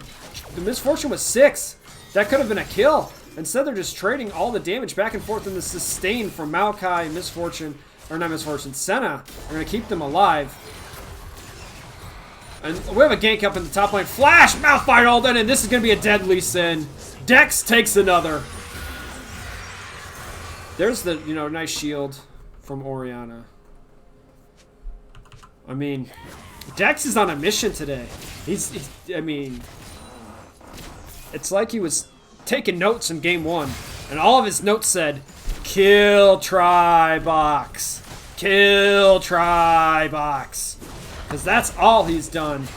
the Misfortune was 6, that could have been a kill. Instead, they're just trading all the damage back and forth in the sustain from Maokai, Misfortune, or not Misfortune, Senna. We're going to keep them alive. And we have a gank up in the top lane. Flash! Malphite all done, and this is going to be a deadly sin. Dex takes another. There's the, you know, nice shield from Orianna. I mean, Dex is on a mission today. He's I mean, it's like he was taking notes in game 1, and all of his notes said, kill Tribox. Kill Tribox. Because that's all he's done.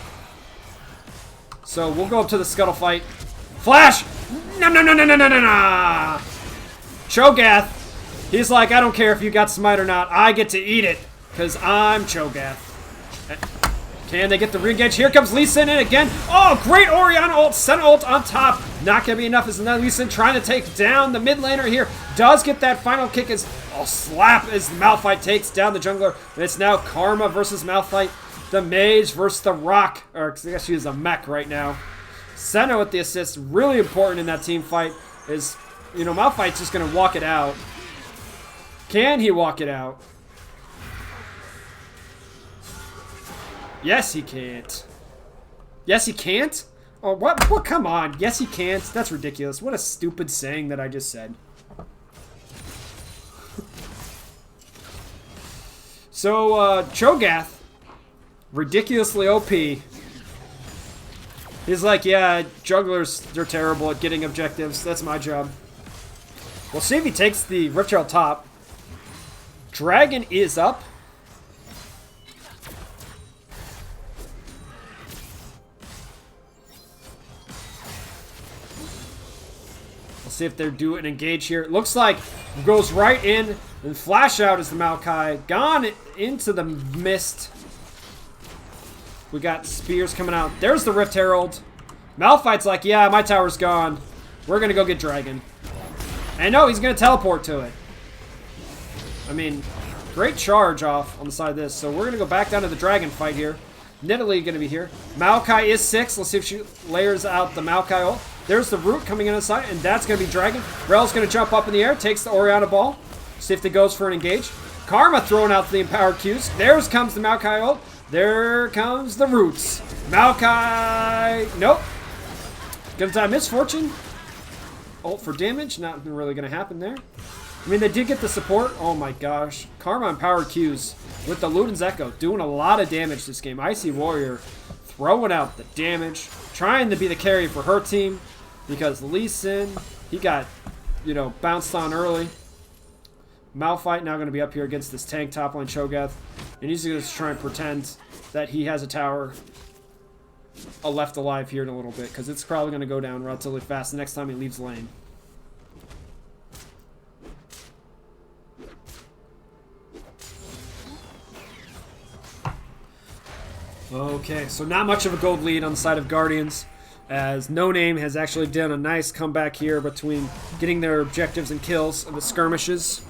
So we'll go up to the scuttle fight. Flash! No, no, no, no, no, no, no, no! Cho'Gath. He's like, I don't care if you got smite or not. I get to eat it. Because I'm Cho'Gath. Can they get the re-engage? Here comes Lee Sin in again. Oh, great Orianna ult. Senna ult on top. Not going to be enough as another Lee Sin trying to take down the mid laner here. Does get that final kick as slap as Malphite takes down the jungler. And it's now Karma versus Malphite. The mage versus the rock. Or I guess she is a mech right now. Senna with the assist. Really important in that team fight. Is, you know, Malphite's just going to walk it out. Can he walk it out? Yes, he can't. Yes, he can't? Oh, what? What? Come on. Yes, he can't. That's ridiculous. What a stupid saying that I just said. So, Cho'Gath, ridiculously OP. He's like, yeah, jugglers, they're terrible at getting objectives. That's my job. We'll see if he takes the Rift Herald top. Dragon is up. See if they're doing an engage here. It looks like it goes right in and flash out as the Maokai. Gone into the mist. We got spears coming out. There's the Rift Herald. Malphite's like, yeah, my tower's gone. We're going to go get Dragon. And no, he's going to teleport to it. I mean, great charge off on the side of this. So we're going to go back down to the Dragon fight here. Nidalee going to be here. Maokai is 6. Let's see if she layers out the Maokai ult. There's the root coming in on the side, and that's going to be Dragon. Rel's going to jump up in the air, takes the Orianna ball. See if it goes for an engage. Karma throwing out the empowered Qs. There comes the Maokai ult. There comes the roots. Maokai. Nope. Gonna die. Misfortune. Ult for damage. Not really going to happen there. I mean, they did get the support. Oh my gosh. Karma empowered Qs with the Luden's Echo. Doing a lot of damage this game. Icy Warrior throwing out the damage. Trying to be the carry for her team. Because Lee Sin, he got, you know, bounced on early. Malphite now going to be up here against this tank top lane Cho'Gath. And he's going to try and pretend that he has a tower left alive here in a little bit. Because it's probably going to go down relatively fast the next time he leaves lane. Okay, so not much of a gold lead on the side of Guardians, as No Name has actually done a nice comeback here between getting their objectives and kills of the skirmishes.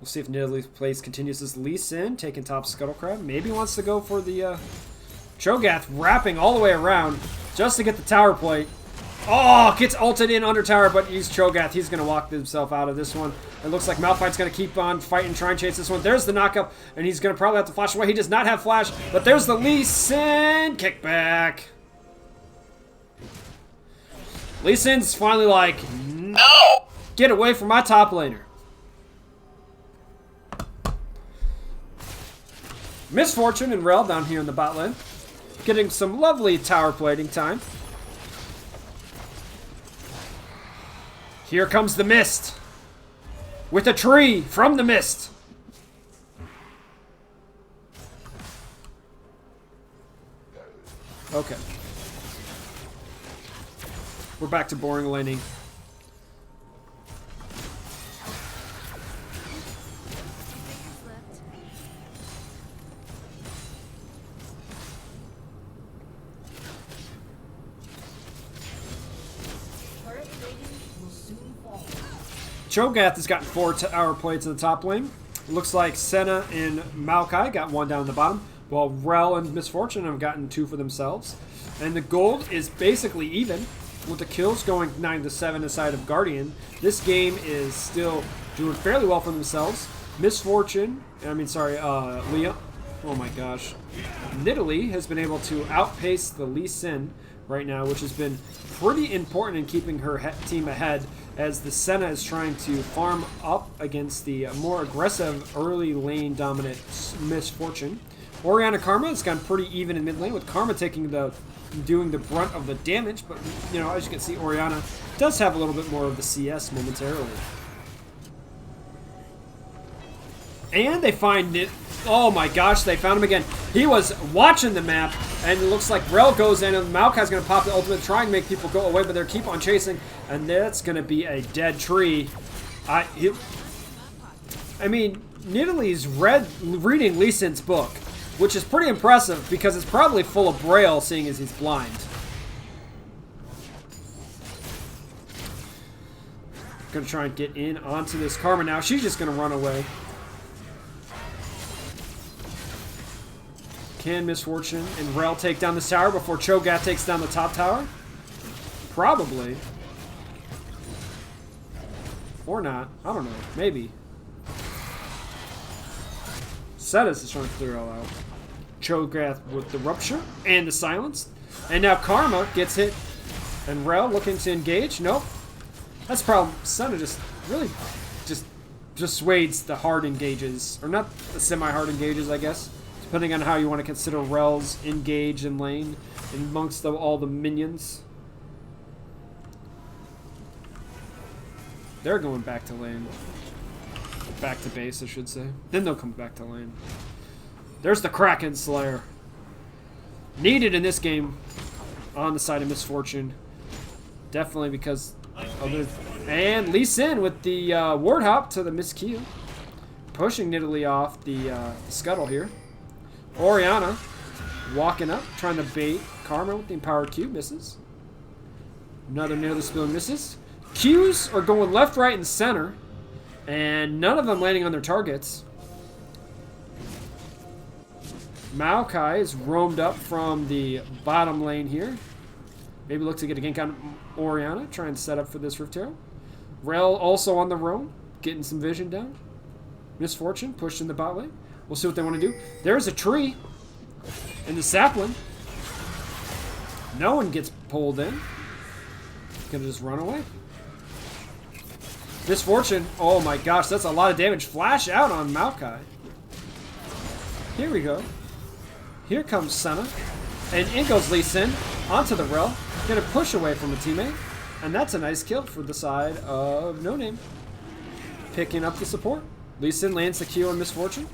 We'll see if Nidalee's plays continues as Lee Sin, taking top Scuttlecrab. Maybe wants to go for the Cho'Gath, wrapping all the way around just to get the tower plate. Oh, gets ulted in under tower, but he's Cho'Gath. He's going to walk himself out of this one. It looks like Malphite's going to keep on fighting, try and chase this one. There's the knockup, and he's going to probably have to flash away. He does not have flash, but there's the Lee Sin kickback. Lee Sin's finally like, no! Get away from my top laner. Misfortune and Rel down here in the bot lane. Getting some lovely tower plating time. Here comes the mist. With a tree from the mist. Okay. We're back to boring laning. Cho'Gath has gotten 4 tower plates in the top lane. It looks like Senna and Maokai got 1 down in the bottom, while Rel and Misfortune have gotten 2 for themselves. And the gold is basically even, with the kills going 9-7 aside of Guardian. This game is still doing fairly well for themselves. Leon, oh my gosh. Nidalee has been able to outpace the Lee Sin right now, which has been pretty important in keeping her team ahead, as the Senna is trying to farm up against the more aggressive early lane dominant Misfortune. Orianna Karma has gone pretty even in mid lane, with Karma doing the brunt of the damage, but you know, as you can see, Orianna does have a little bit more of the CS momentarily. And they find it. Oh my gosh, they found him again. He was watching the map, and it looks like Rel goes in, and Maokai's going to pop the ultimate, try and make people go away, but they keep on chasing, and that's going to be a dead tree. I mean, Nidalee's reading Lee Sin's book, which is pretty impressive because it's probably full of braille, seeing as he's blind. Going to try and get in onto this Karma now. She's just going to run away. Can Misfortune and Rel take down this tower before Cho'Gath takes down the top tower? Probably. Or not. I don't know. Maybe. Cetus is trying to clear all out. Cho'Gath with the Rupture and the Silence. And now Karma gets hit. And Rel looking to engage. Nope. That's the problem. Senna just really just dissuades the hard engages. Or not the semi-hard engages, I guess. Depending on how you want to consider Rel's engage in lane amongst all the minions. They're going back to lane. Back to base, I should say. Then they'll come back to lane. There's the Kraken Slayer. Needed in this game on the side of Misfortune. Definitely because of the... And Lee Sin with the Ward Hop to the miscue. Pushing Nidalee off the scuttle here. Orianna walking up, trying to bait Karma with the Empowered Q. Misses. Another Nidalee spill misses. Qs are going left, right, and center. And none of them landing on their targets. Maokai is roamed up from the bottom lane here. Maybe look to get a gank on Orianna. Try and set up for this Rift Arrow. Rel also on the roam. Getting some vision down. Misfortune pushed in the bot lane. We'll see what they want to do. There's a tree in the sapling. No one gets pulled in. Gonna just run away. Misfortune. Oh my gosh, that's a lot of damage. Flash out on Maokai. Here we go. Here comes Senna. And in goes Lee Sin onto the Rel. Gonna push away from a teammate. And that's a nice kill for the side of No Name. Picking up the support. Lee Sin lands the Q on Misfortune.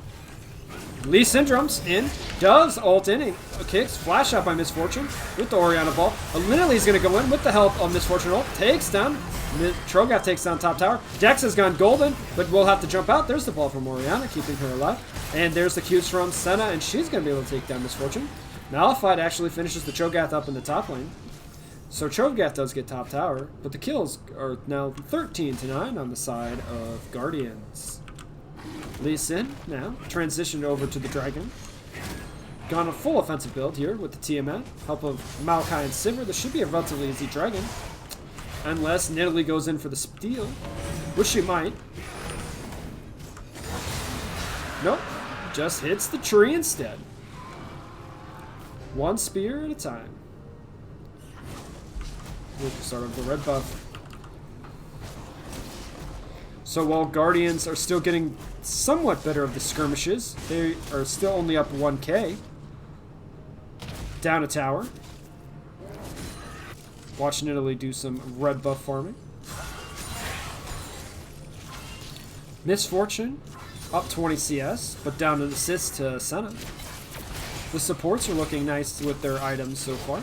Lee Syndrome's in, does ult in, and kicks, flash out by Misfortune with the Orianna ball. Nidalee going to go in with the help of Misfortune ult, takes down, Cho'Gath takes down top tower. Dex has gone golden, but we'll have to jump out. There's the ball from Orianna, keeping her alive. And there's the Qs from Senna, and she's going to be able to take down Misfortune. Malphite actually finishes the Cho'Gath up in the top lane. So Cho'Gath does get top tower, but the kills are now 13-9 on the side of Guardians. Lee Sin now transitioned over to the Dragon. Gone a full offensive build here with the Tiamat. Help of Maokai and Sivir. This should be a relatively easy Dragon. Unless Nidalee goes in for the steal, which she might. Nope. Just hits the tree instead. One spear at a time. We'll start with the red buff. So while Guardians are still getting somewhat better of the skirmishes, they are still only up 1k. Down a tower. Watch Nidalee do some red buff farming. Misfortune, up 20 CS, but down an assist to Senna. The supports are looking nice with their items so far.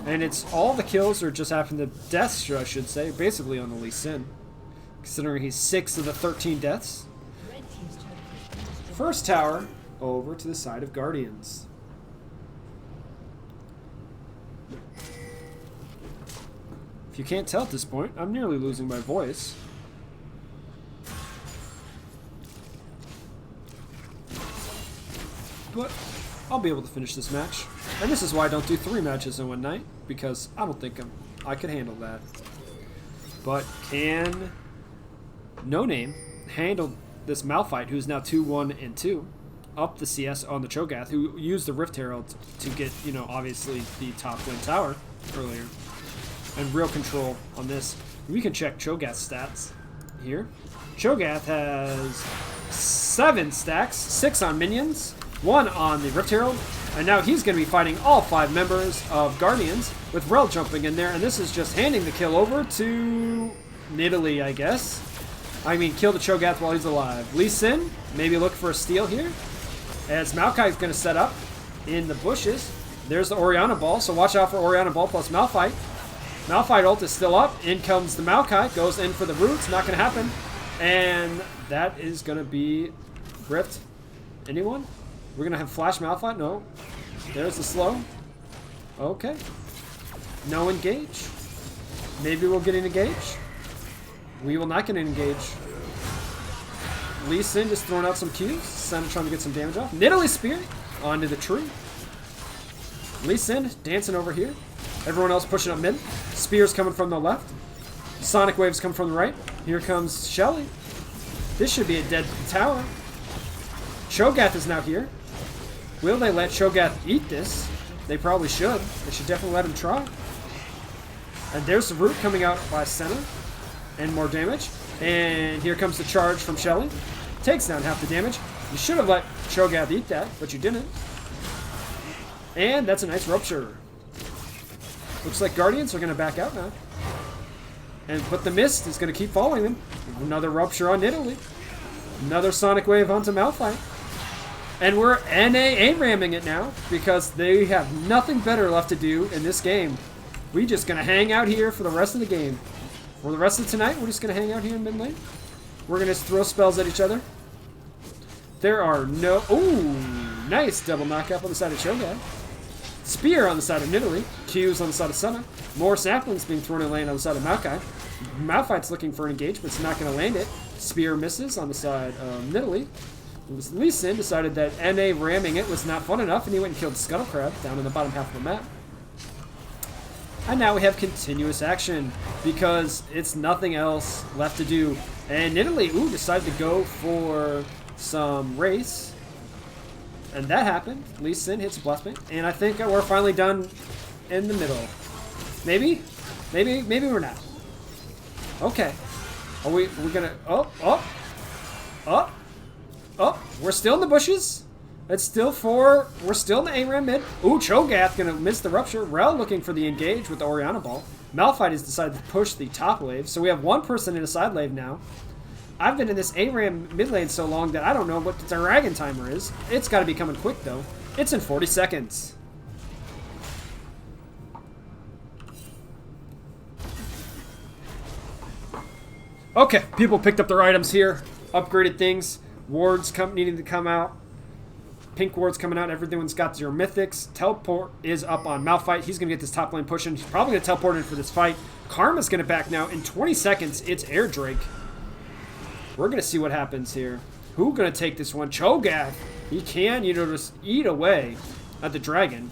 And it's all the kills are just happened to deaths, I should say, basically on the Lee Sin. Considering he's 6 of the 13 deaths. First tower over to the side of Guardians. If you can't tell at this point, I'm nearly losing my voice. But I'll be able to finish this match. And this is why I don't do 3 matches in one night, because I don't think I could handle that. But can No Name handle this Malphite, who's now 2-1-2, up the CS on the Cho'Gath, who used the Rift Herald to get, you know, obviously the top win tower earlier. And real control on this. We can check Cho'Gath's stats here. Cho'Gath has 7 stacks, 6 on minions, 1 on the Rift Herald, and now he's going to be fighting all 5 members of Guardians with Rel jumping in there, and this is just handing the kill over to Nidalee, I guess. I mean, kill the Cho'Gath while he's alive. Lee Sin, maybe look for a steal here, as Maokai's going to set up in the bushes. There's the Orianna Ball, so watch out for Orianna Ball plus Malphite. Malphite ult is still up. In comes the Maokai. Goes in for the roots. Not going to happen. And that is going to be Rift. Anyone? We're going to have Flash Malphite? No. There's the slow. Okay. No engage. Maybe we'll get an engage. We will not get an engage. Lee Sin just throwing out some Qs. Senna trying to get some damage off. Nidalee Spear onto the tree. Lee Sin dancing over here. Everyone else pushing up mid. Spears coming from the left. Sonic Waves come from the right. Here comes Shelly. This should be a dead tower. Cho'Gath is now here. Will they let Cho'Gath eat this? They probably should. They should definitely let him try. And there's the root coming out by Senna. And more damage. And here comes the charge from Shelly. Takes down half the damage. You should have let Cho'Gath eat that, but you didn't. And that's a nice rupture. Looks like Guardians are going to back out now. But the mist is going to keep following them. Another rupture on Nidalee. Another Sonic Wave onto Malphite. And we're NA ramming it now because they have nothing better left to do in this game. We're just going to hang out here for the rest of the game. For the rest of tonight, we're just going to hang out here in mid lane. We're going to throw spells at each other. There are no... Ooh, nice double knockup on the side of Cho'Gath. Spear on the side of Nidalee. Q's on the side of Senna. More saplings being thrown in lane on the side of Maokai. Malphite's looking for an engagement. It's not going to land it. Spear misses on the side of Nidalee. Lee Sin decided that NA ramming it was not fun enough, and he went and killed Scuttlecrab down in the bottom half of the map. And now we have continuous action because it's nothing else left to do. And Nidalee, decided to go for some race. And that happened. Lee Sin hits a blast bait. And I think we're finally done in the middle. Maybe? Maybe we're not. Okay. Are we're gonna... Oh! We're still in the bushes. It's still we're still in the ARAM mid. Ooh, Cho'Gath gonna miss the rupture. Rel looking for the engage with the Orianna Ball. Malphite has decided to push the top wave. So we have one person in a side wave now. I've been in this ARAM mid lane so long that I don't know what the dragon timer is. It's got to be coming quick, though. It's in 40 seconds. Okay, people picked up their items here. Upgraded things. Wards needing to come out. Pink wards coming out. Everyone's got 0 mythics. Teleport is up on Malphite. He's going to get this top lane pushing. He's probably going to teleport in for this fight. Karma's going to back now. In 20 seconds, it's Air Drake. We're going to see what happens here. Who's going to take this one? Cho'Gath. He can, just eat away at the dragon.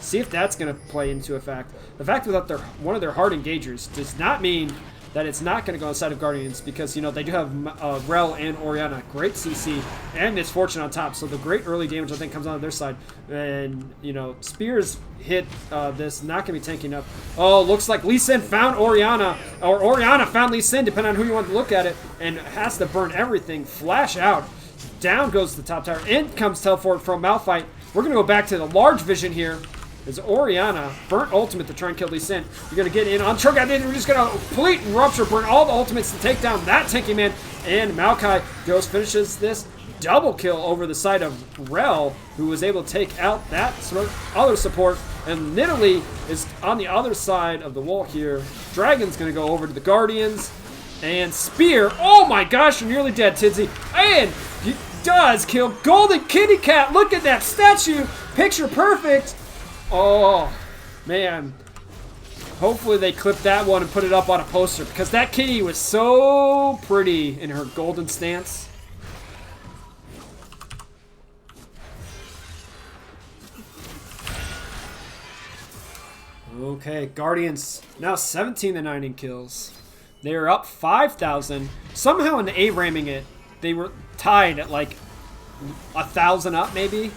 See if that's going to play into effect. The fact that one of their hard engagers does not mean that it's not going to go inside of Guardians because, they do have Rel and Orianna. Great CC and Misfortune on top. So the great early damage, I think, comes on their side. And, Spears hit this. Not going to be tanking up. Oh, looks like Lee Sin found Orianna. Or Orianna found Lee Sin, depending on who you want to look at it. And has to burn everything. Flash out. Down goes the top tower. In comes teleport from Malphite. We're going to go back to the large vision here. Is Orianna burnt ultimate to try and kill Lee Sin. You're going to get in on Cho'Gath. We're just going to complete rupture, burn all the ultimates to take down that tanky man. in. Maokai goes, finishes this double kill over the side of Rel, who was able to take out that other support. And Nidalee is on the other side of the wall here. Dragon's going to go over to the Guardians. And Spear. Oh my gosh, you're nearly dead, Tidsy. And he does kill Golden Kitty Cat. Look at that statue. Picture perfect. Oh, man. Hopefully they clip that one and put it up on a poster, because that kitty was so pretty in her golden stance. Okay, Guardians now 17-9 in kills. They're up 5,000. Somehow in A-ramming it, they were tied at like 1,000 up maybe,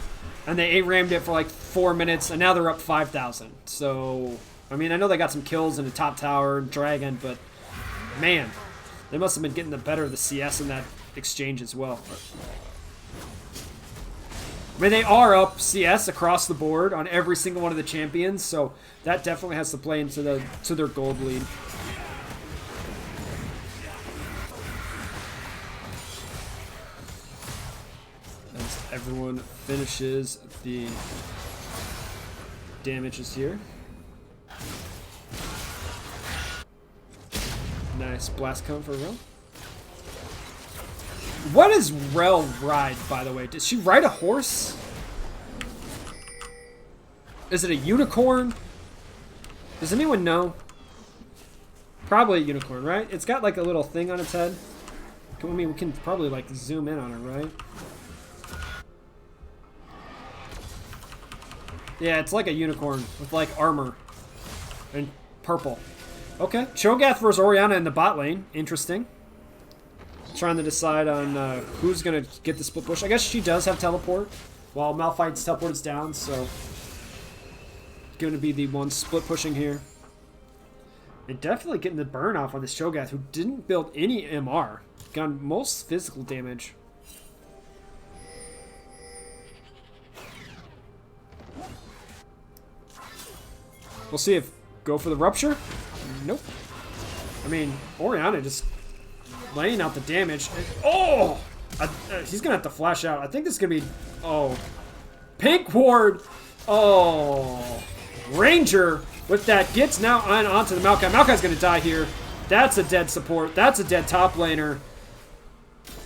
and they A-rammed it for like 4 minutes, and now they're up 5,000. So, I mean, I know they got some kills in the top tower and Dragon, but man, they must have been getting the better of the CS in that exchange as well. I mean, they are up CS across the board on every single one of the champions, so that definitely has to play into their gold lead. As everyone finishes the damages here. Nice blast cone for Rel. What does Rel ride, by the way? Does she ride a horse? Is it a unicorn? Does anyone know? Probably a unicorn, right? It's got like a little thing on its head. I mean, we can probably like zoom in on her, right? Yeah, it's like a unicorn with like armor and purple. Okay, Cho'Gath versus Orianna in the bot lane. Interesting. Trying to decide on who's going to get the split push. I guess she does have teleport, while Malphite's teleport is down, so going to be the one split pushing here. And definitely getting the burn off on this Cho'Gath, who didn't build any MR. Got most physical damage. We'll see if go for the rupture. Nope. I mean, Orianna just laying out the damage. And, oh! He's going to have to flash out. I think this is going to be... Oh. Pink Ward! Oh. Ranger with that gets now onto the Maokai. Maokai's going to die here. That's a dead support. That's a dead top laner.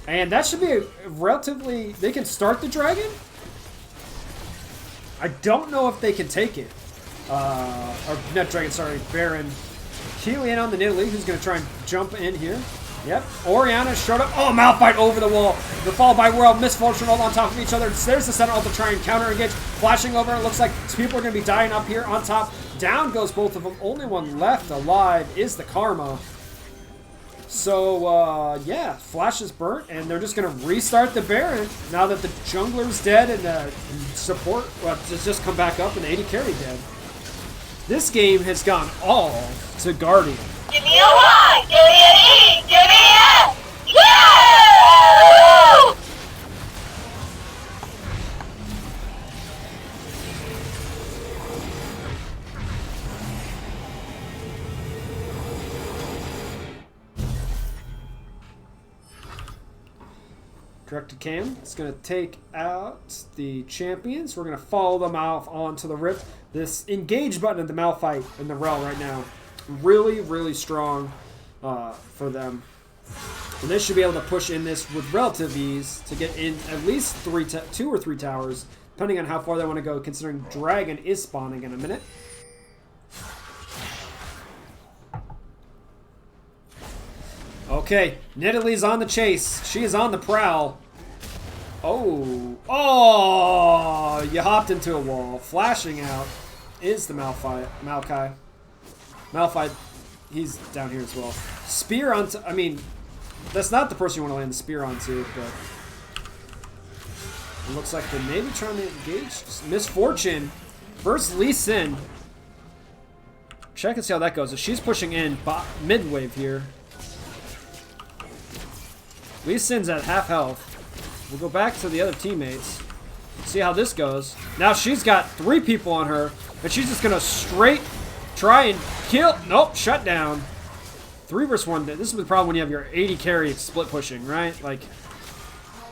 And that should be a relatively... They can start the dragon? I don't know if they can take it. Or not dragon, sorry, Baron. Keely on the Nidalee, who's going to try and jump in here. Yep, Orianna showed up. Oh, Malphite over the wall. They're followed by World, Miss Fortune all on top of each other. There's the Sentinel to try and counter engage. Flashing over, it looks like people are going to be dying up here on top. Down goes both of them. Only one left alive is the Karma. So, yeah, Flash is burnt, and they're just going to restart the Baron now that the jungler's dead and the support has just come back up and the AD carry dead. This game has gone all to Guardian. Give me a Y! Give me an E! Give me an F! Yeah! Directed cam. It's going to take out the champions. We're going to follow them off onto the Rift. This engage button at the Malphite in the Rel right now. Really, really strong for them. And they should be able to push in this with relative ease to get in at least 2 or 3 towers, depending on how far they want to go, considering Dragon is spawning in a minute. Okay, Nidalee's on the chase. She is on the prowl. Oh. Oh! You hopped into a wall. Flashing out is the Maokai. Malphite, he's down here as well. Spear onto... I mean, that's not the person you want to land the spear onto, but... It looks like they're maybe trying to engage. Misfortune versus Lee Sin. Check and see how that goes. If she's pushing in mid-wave here. Lee Sin's at half health. We'll go back to the other teammates. See how this goes. Now she's got 3 people on her, and she's just going to straight try and kill. Nope, shut down. 3 versus 1. This is the problem when you have your 80 carry split pushing, right? Like,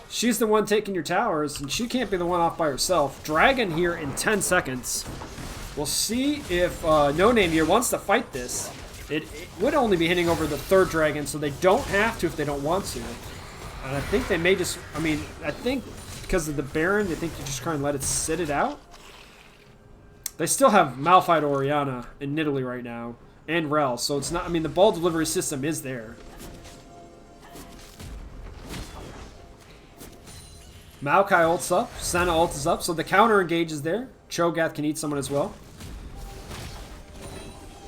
she's the one taking your towers, and she can't be the one off by herself. Dragon here in 10 seconds. We'll see if No Name here wants to fight this. It would only be hitting over the 3rd dragon, so they don't have to if they don't want to. And I think they may just, I mean, I think because of the Baron, they think you just try and let it sit it out. They still have Malphite Orianna in Nidalee right now, and Rel, so it's not, I mean, the ball delivery system is there. Maokai ults up, Senna ult is up, so the counter engage is there. Cho'Gath can eat someone as well.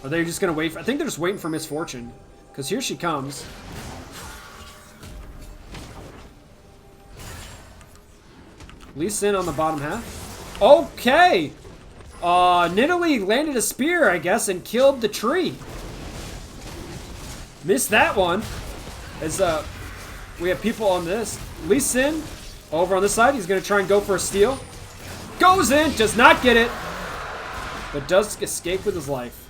Are they just going to wait for, I think they're just waiting for Misfortune, because here she comes. Lee Sin on the bottom half. Okay! Nidalee landed a spear, I guess, and killed the tree. Missed that one. As we have people on this. Lee Sin over on this side. He's going to try and go for a steal. Goes in, does not get it, but does escape with his life.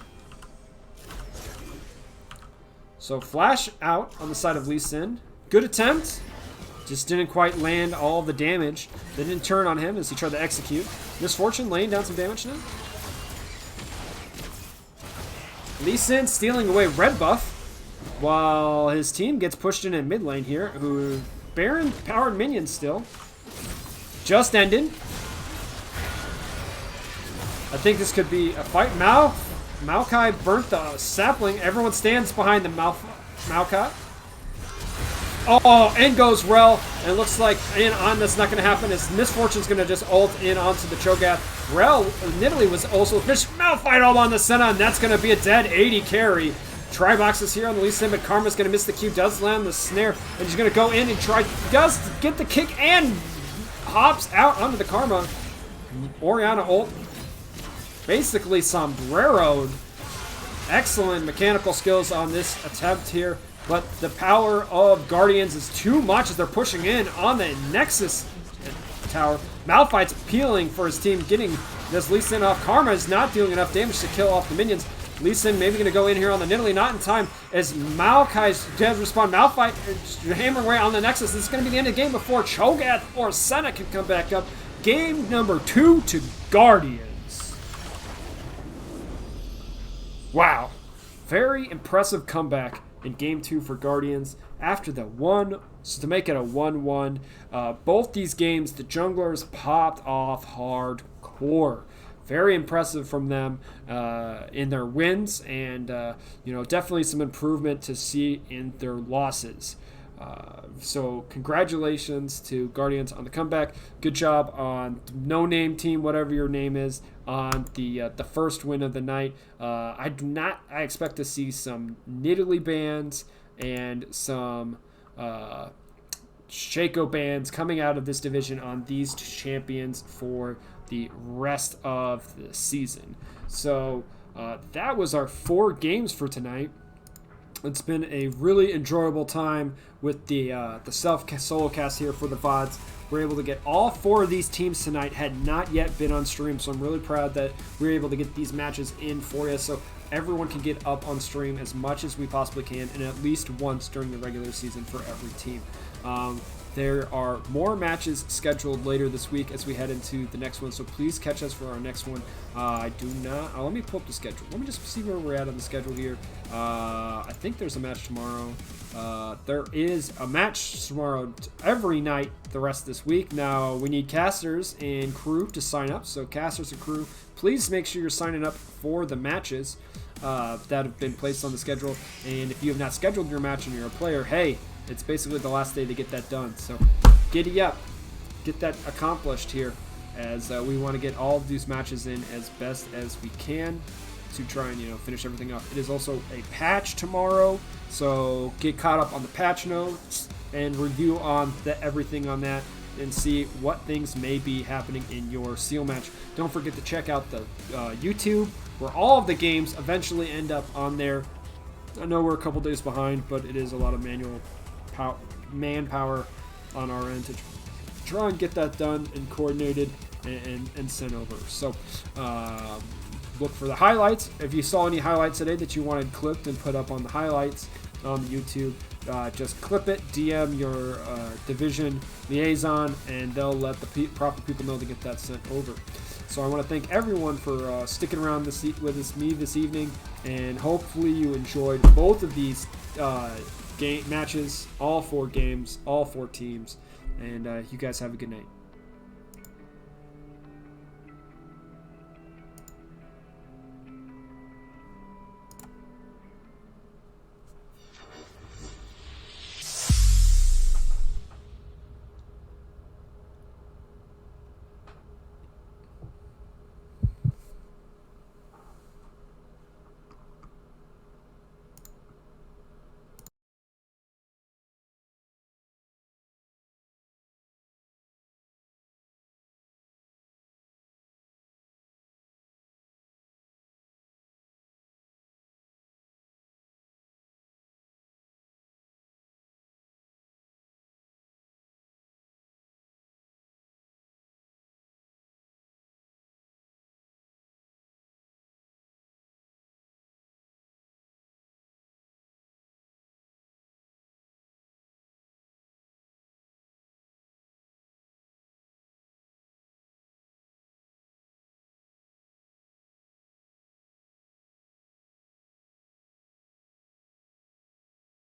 So Flash out on the side of Lee Sin. Good attempt. Just didn't quite land all the damage. They didn't turn on him as he tried to execute. Misfortune laying down some damage now. Lee Sin stealing away red buff while his team gets pushed in mid lane here. Who Baron powered minions still. Just ended. I think this could be a fight. Maokai burnt the sapling. Everyone stands behind the Maokai. Oh, in goes Rel, and it looks like in on that's not going to happen. As Misfortune's going to just ult in onto the Cho'Gath. Rel, Nidalee was also fish. Malphite all on the Senna, and that's going to be a dead 80 carry. Tribox is here on the Lee Sin, but Karma's going to miss the Q, does land the snare, and she's going to go in and try, does get the kick, and hops out onto the Karma. Orianna ult. Basically sombreroed. Excellent mechanical skills on this attempt here. But the power of Guardians is too much as they're pushing in on the Nexus tower. Malphite's peeling for his team, getting this Lee Sin off. Karma is not doing enough damage to kill off the minions. Lee Sin maybe going to go in here on the Nidalee, not in time as Maokai's dead respawn. Malphite hammering away on the Nexus. This is going to be the end of the game before Cho'Gath or Senna can come back up. Game number 2 to Guardians. Wow. Very impressive comeback in Game 2 for Guardians after the 1, so to make it a 1-1. Both these games, the junglers popped off hardcore. Very impressive from them in their wins, and definitely some improvement to see in their losses. So congratulations to Guardians on the comeback. Good job on No Name team, whatever your name is, on the first win of the night. I expect to see some Nidalee bans and some Shaco bans coming out of this division on these champions for the rest of the season. So that was our 4 games for tonight. It's been a really enjoyable time with the solo cast here for the VODs. We're able to get all 4 of these teams tonight, had not yet been on stream, so I'm really proud that we were able to get these matches in for you, so everyone can get up on stream as much as we possibly can, and at least once during the regular season for every team. There are more matches scheduled later this week as we head into the next one, so please catch us for our next one. Let me pull up the schedule. Let me just see where we're at on the schedule here. I think there's a match tomorrow. There is a match tomorrow every night the rest of this week. Now, we need casters and crew to sign up, so casters and crew, please make sure you're signing up for the matches that have been placed on the schedule. And if you have not scheduled your match and you're a player, hey, it's basically the last day to get that done. So giddy up, get that accomplished here, as we want to get all of these matches in as best as we can to try and finish everything up. It is also a patch tomorrow, so get caught up on the patch notes and review on everything on that and see what things may be happening in your seal match. Don't forget to check out the YouTube, where all of the games eventually end up on there. I know we're a couple days behind, but it is a lot of manpower on our end to try and get that done and coordinated and sent over. So look for the highlights. If you saw any highlights today that you wanted clipped and put up on the highlights, on YouTube. Just clip it, DM your division liaison, and they'll let the proper people know to get that sent over. So I want to thank everyone for sticking around with me this evening, and hopefully you enjoyed both of these game matches, all 4 games, all 4 teams, and you guys have a good night.